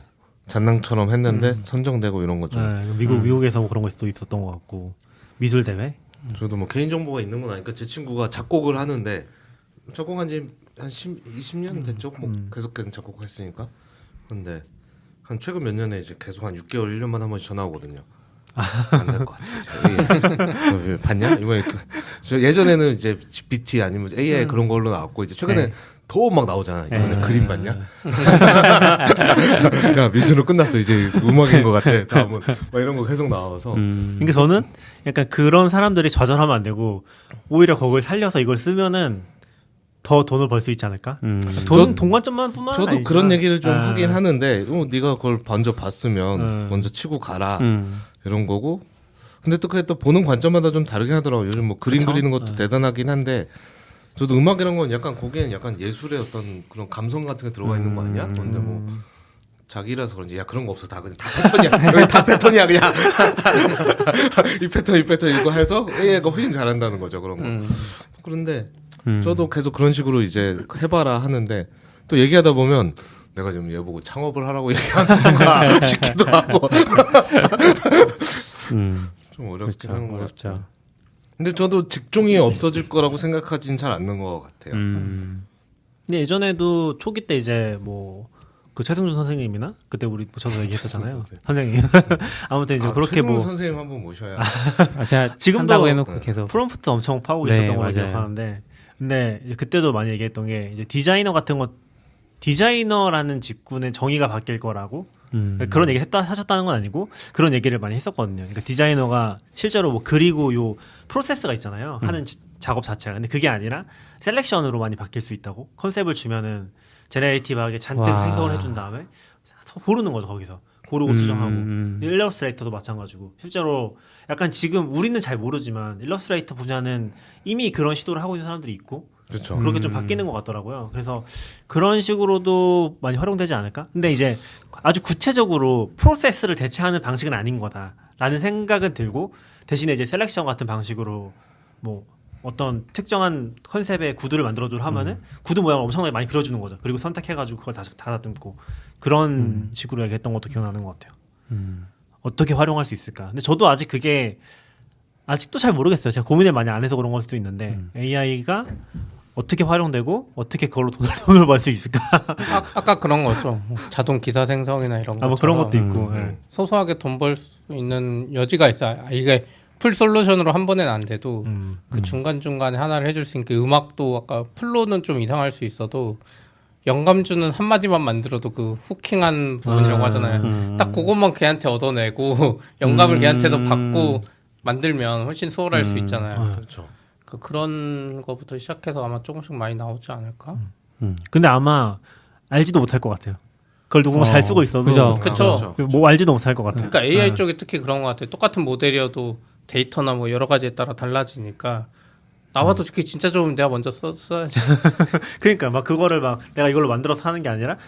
잔낭처럼 했는데 선정되고 이런 거 좀. 미국에서 뭐 그런 거 있었던 것 같고 미술 대회. 저도 뭐 개인 정보가 있는 건 아니까 제 친구가 작곡을 하는데 작곡한 지 한 20년 됐죠. 뭐 계속 작곡했으니까. 근데 한 최근 몇 년에 이제 계속 한 6개월 1년만 한 번씩 전화 오거든요. 안 될 것 같아. 봤냐? 이번에 저 예전에는 이제 GPT 아니면 AI 그런 걸로 나왔고 이제 최근에 더 막 나오잖아. 이번에 그림 봤냐? 야 미술은 끝났어. 이제 음악인 것 같아. 다음은 막 이런 거 계속 나와서. 그러니까 저는 약간 그런 사람들이 좌절하면 안 되고 오히려 그걸 살려서 이걸 쓰면은 더 돈을 벌 수 있지 않을까? 돈 관점만뿐만 저도 아니지만. 그런 얘기를 좀 하긴 하는데 네가 그걸 먼저 봤으면 먼저 치고 가라 이런 거고. 근데 또 그게 또 보는 관점마다 좀 다르긴 하더라고. 요즘 뭐 그림 그쵸? 그리는 것도 대단하긴 한데 저도 음악이란 건 약간 거기에는 약간 예술의 어떤 그런 감성 같은 게 들어가 있는 거 아니야? 근데 뭐 자기라서 그런지 야 그런 거 없어 다 그냥 다 패턴이야 여기 다 패턴이야 그냥 이 패턴 이거 해서 AI가 훨씬 잘한다는 거죠 그런 거. 그런데 저도 계속 그런 식으로 이제 해봐라 하는데 또 얘기하다 보면 내가 지금 얘 보고 창업을 하라고 얘기하는 건가 싶기도 하고 좀 어렵긴 그렇죠. 하는 것 어렵죠. 같아요. 근데 저도 직종이 없어질 거라고 생각하진 잘 않는 것 같아요. 근데 예전에도 초기 때 이제 뭐 그 최승준 선생님이나 그때 우리 저도 얘기했었잖아요. 선생님. 아무튼 이제 그렇게 최승훈 뭐 선생님 한번 모셔야. 제가 지금도 한다고 해놓고 계속 프롬프트 엄청 파고 네, 있었던 걸로 맞아요. 기억하는데, 근데 이제 그때도 많이 얘기했던 게 이제 디자이너 같은 거 디자이너라는 직군의 정의가 바뀔 거라고 그런 얘기를 하셨다는 건 아니고 그런 얘기를 많이 했었거든요. 그러니까 디자이너가 실제로 뭐 그리고 요 프로세스가 있잖아요. 하는 작업 자체가. 근데 그게 아니라 셀렉션으로 많이 바뀔 수 있다고. 컨셉을 주면은 제네레이티브하게 잔뜩 와. 생성을 해준 다음에 고르는 거죠. 거기서 고르고 수정하고. 일러스트레이터도 마찬가지고. 실제로 약간 지금 우리는 잘 모르지만 일러스트레이터 분야는 이미 그런 시도를 하고 있는 사람들이 있고 그렇죠. 그렇게 좀 바뀌는 것 같더라고요. 그래서 그런 식으로도 많이 활용되지 않을까? 근데 이제 아주 구체적으로 프로세스를 대체하는 방식은 아닌 거다라는 생각은 들고, 대신에 이제 셀렉션 같은 방식으로 뭐 어떤 특정한 컨셉의 구두를 만들어줘 하면은 구두 모양을 엄청나게 많이 그려주는 거죠. 그리고 선택해가지고 그걸 다시 닫아듬고 그런 식으로 얘기했던 것도 기억나는 것 같아요. 어떻게 활용할 수 있을까? 근데 저도 아직 그게 아직도 잘 모르겠어요. 제가 고민을 많이 안 해서 그런 걸 수도 있는데 AI가 어떻게 활용되고 어떻게 그걸로 돈을 벌 수 있을까? 아까 그런 거죠. 자동 기사 생성이나 이런 거. 뭐 그런 것도 있고. 예. 소소하게 돈 벌 수 있는 여지가 있어요. 이게 풀 솔루션으로 한 번에는 안 돼도 그 중간 중간에 하나를 해줄 수 있는 게, 음악도 아까 풀로는 좀 이상할 수 있어도 영감 주는 한 마디만 만들어도 그 후킹한 부분이라고 하잖아요. 딱 그것만 걔한테 얻어내고 영감을 걔한테도 받고 만들면 훨씬 수월할 수 있잖아요. 그렇죠. 그런 거부터 시작해서 아마 조금씩 많이 나오지 않을까? 근데 아마 알지도 못할 것 같아요. 그걸 누군가 잘 쓰고 있어도 그죠. 그쵸. 뭐 알지도 못할 것 같아요. 그러니까 AI 쪽이 특히 그런 것 같아요. 똑같은 모델이어도 데이터나 뭐 여러 가지에 따라 달라지니까 나와도 그게 진짜 좋으면 내가 먼저 써야지. 그러니까 막 그거를 막 내가 이걸로 만들어서 하는 게 아니라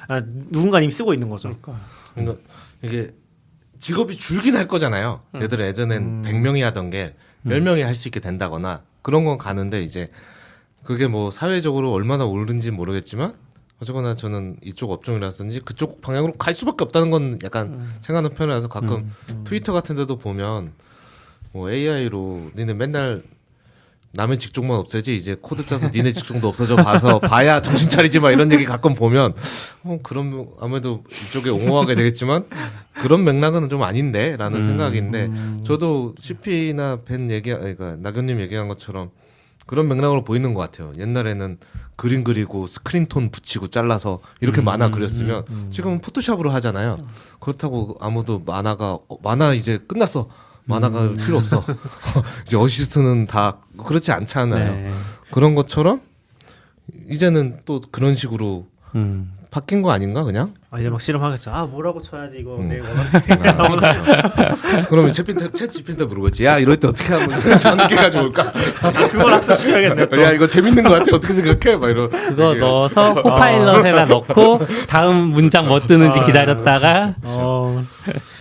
누군가 이미 쓰고 있는 거죠. 그러니까 이게 직업이 줄긴 할 거잖아요. 얘들 예전엔 100명이 하던 게 10명이 할 수 있게 된다거나 그런 건 가는데, 이제 그게 뭐 사회적으로 얼마나 옳은지 모르겠지만 어쨌거나 저는 이쪽 업종이라든지 그쪽 방향으로 갈 수밖에 없다는 건 약간 생각하는 편이라서 가끔 트위터 같은 데도 보면 뭐 AI로 니네 맨날 남의 직종만 없애지 이제 코드 짜서 니네 직종도 없어져 봐야 정신 차리지 마 이런 얘기 가끔 보면 그럼 아무래도 이쪽에 옹호하게 되겠지만 그런 맥락은 좀 아닌데라는 생각인데, 저도 CP나 벤 그러니까 낙연님 얘기한 것처럼 그런 맥락으로 보이는 것 같아요. 옛날에는 그림 그리고 스크린톤 붙이고 잘라서 이렇게 만화 그렸으면 지금은 포토샵으로 하잖아요. 그렇다고 아무도 만화 이제 끝났어. 만화가 필요 없어. 이제 어시스트는 다 그렇지 않잖아요. 네. 그런 것처럼 이제는 또 그런 식으로 바뀐 거 아닌가 그냥? 이제 막 실험하겠죠. 뭐라고 쳐야지 이거 내가 그러면 챗 GPT한테 물어보지. 야 이럴 때 어떻게 하면 전개가 좋을까? 그걸 학습시켜야겠네. 또. 야 이거 재밌는 거 같아. 어떻게 생각해? 막 이러. 그거 넣어서 코파일럿에다 넣고 다음 문장 뭐 뜨는지 기다렸다가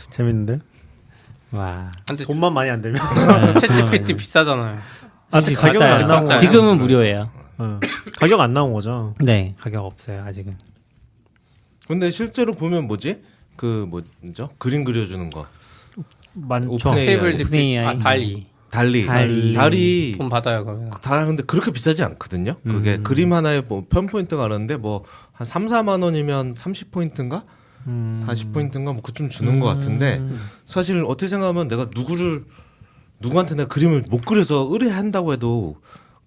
재밌는데? 와. 근데 돈만 많이 안 되면 챗GPT 비싸잖아요. 아직 가격은 맞아요. 안 나온 거죠. 지금은 무료예요. 가격 안 나온 거죠. 네, 가격 없어요 아직은. 근데 실제로 보면 뭐지? 그 뭐죠? 그림 그려주는 거. 많죠. 오픈 AI. 스테이블 오픈 디프 AI. 달리 돈 받아요 거기는. 다 근데 그렇게 비싸지 않거든요. 그게 그림 하나에 뭐 편 포인트가 하는데 뭐 한 3, 4만 원이면 30포인트인가? 40포인트인가 뭐 그쯤 주는 것 같은데, 사실 어떻게 생각하면 내가 누구한테 내가 그림을 못 그려서 의뢰한다고 해도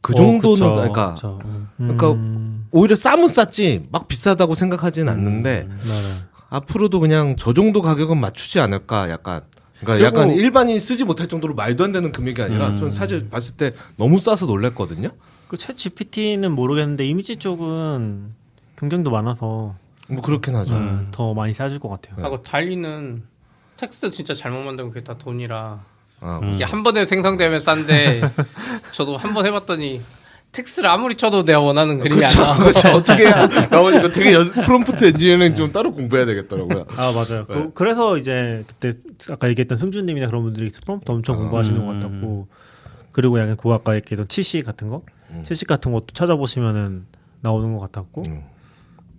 그 정도는 그쵸, 그러니까 그쵸. 그러니까 오히려 싸면 쌌지 막 비싸다고 생각하지는 않는데 앞으로도 그냥 저 정도 가격은 맞추지 않을까 약간. 그러니까 약간 일반인이 쓰지 못할 정도로 말도 안 되는 금액이 아니라 전 사실 봤을 때 너무 싸서 놀랐거든요. 그 챗 GPT는 모르겠는데 이미지 쪽은 경쟁도 많아서 뭐 그렇긴 하죠. 더 많이 싸질 것 같아요. 하고 달리는 텍스트 진짜 잘못 만들면 그게 다 돈이라 아, 이게 한 번에 생성되면 싼데 저도 한 번 해봤더니 텍스트를 아무리 쳐도 내가 원하는 그림이 안 그렇죠. 나와. 그렇죠. 어떻게 해야 나오니까 되게 프롬프트 엔지니어링 좀 따로 공부해야 되겠더라고요. 아 맞아요. 네. 그래서 이제 그때 아까 얘기했던 승준님이나 그런 분들이 프롬프트 엄청 공부하시는 것 같았고 그리고 약간 그 아까 얘기했던 치식 같은 거, 치식 같은 것도 찾아보시면은 나오는 것 같았고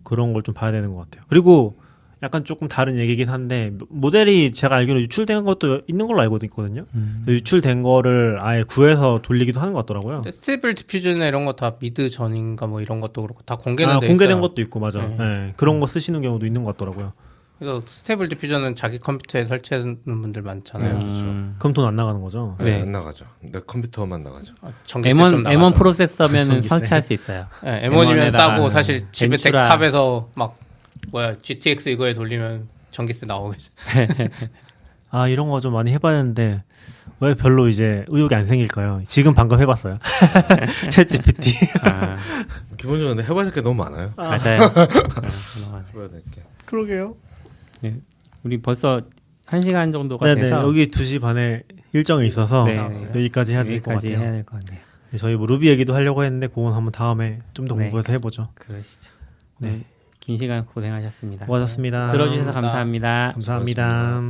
그런 걸 좀 봐야 되는 것 같아요. 그리고 약간 조금 다른 얘기긴 한데 모델이 제가 알기로 유출된 것도 있는 걸로 알고 있거든요. 유출된 거를 아예 구해서 돌리기도 하는 것 같더라고요. 스테이블 디퓨전이나 이런 거 다 미드 전인가 뭐 이런 것도 그렇고 다 공개는 돼 공개된 있어요. 것도 있고 맞아. 네. 네, 그런 거 쓰시는 경우도 있는 것 같더라고요. 그래서 스테이블 디퓨전은 자기 컴퓨터에 설치하는 분들 많잖아요. 그럼 돈 안 나가는 거죠? 네. 안 나가죠. 내 컴퓨터만 나가죠. 전기세 좀 나가죠. M1 프로세서면은 전기세. 설치할 수 있어요. 네, M1이면 M1에다가 싸고 사실 집에 벤츄라. 덱탑에서 막 GTX 이거에 돌리면 전기세 나오겠지. 아 이런 거 좀 많이 해봐야 되는데 왜 별로 이제 의욕이 안 생길까요? 지금 방금 해봤어요. 챗 GPT. 아, 기본적으로 해봐야 될 게 너무 많아요. 맞아요. 해봐야 될 게. 그러게요. 네, 우리 벌써 1시간 정도가 네네 돼서 여기 2시 반에 일정이 있어서 네. 여기까지 해야 될 것 여기까지 같아요. 해야 될 것 같네요. 저희 뭐 루비 얘기도 하려고 했는데 그건 한번 다음에 좀 더 네. 공부해서 해보죠. 그러시죠. 네. 긴 시간 고생하셨습니다. 고맙습니다. 들어주셔서 감사합니다. 감사합니다.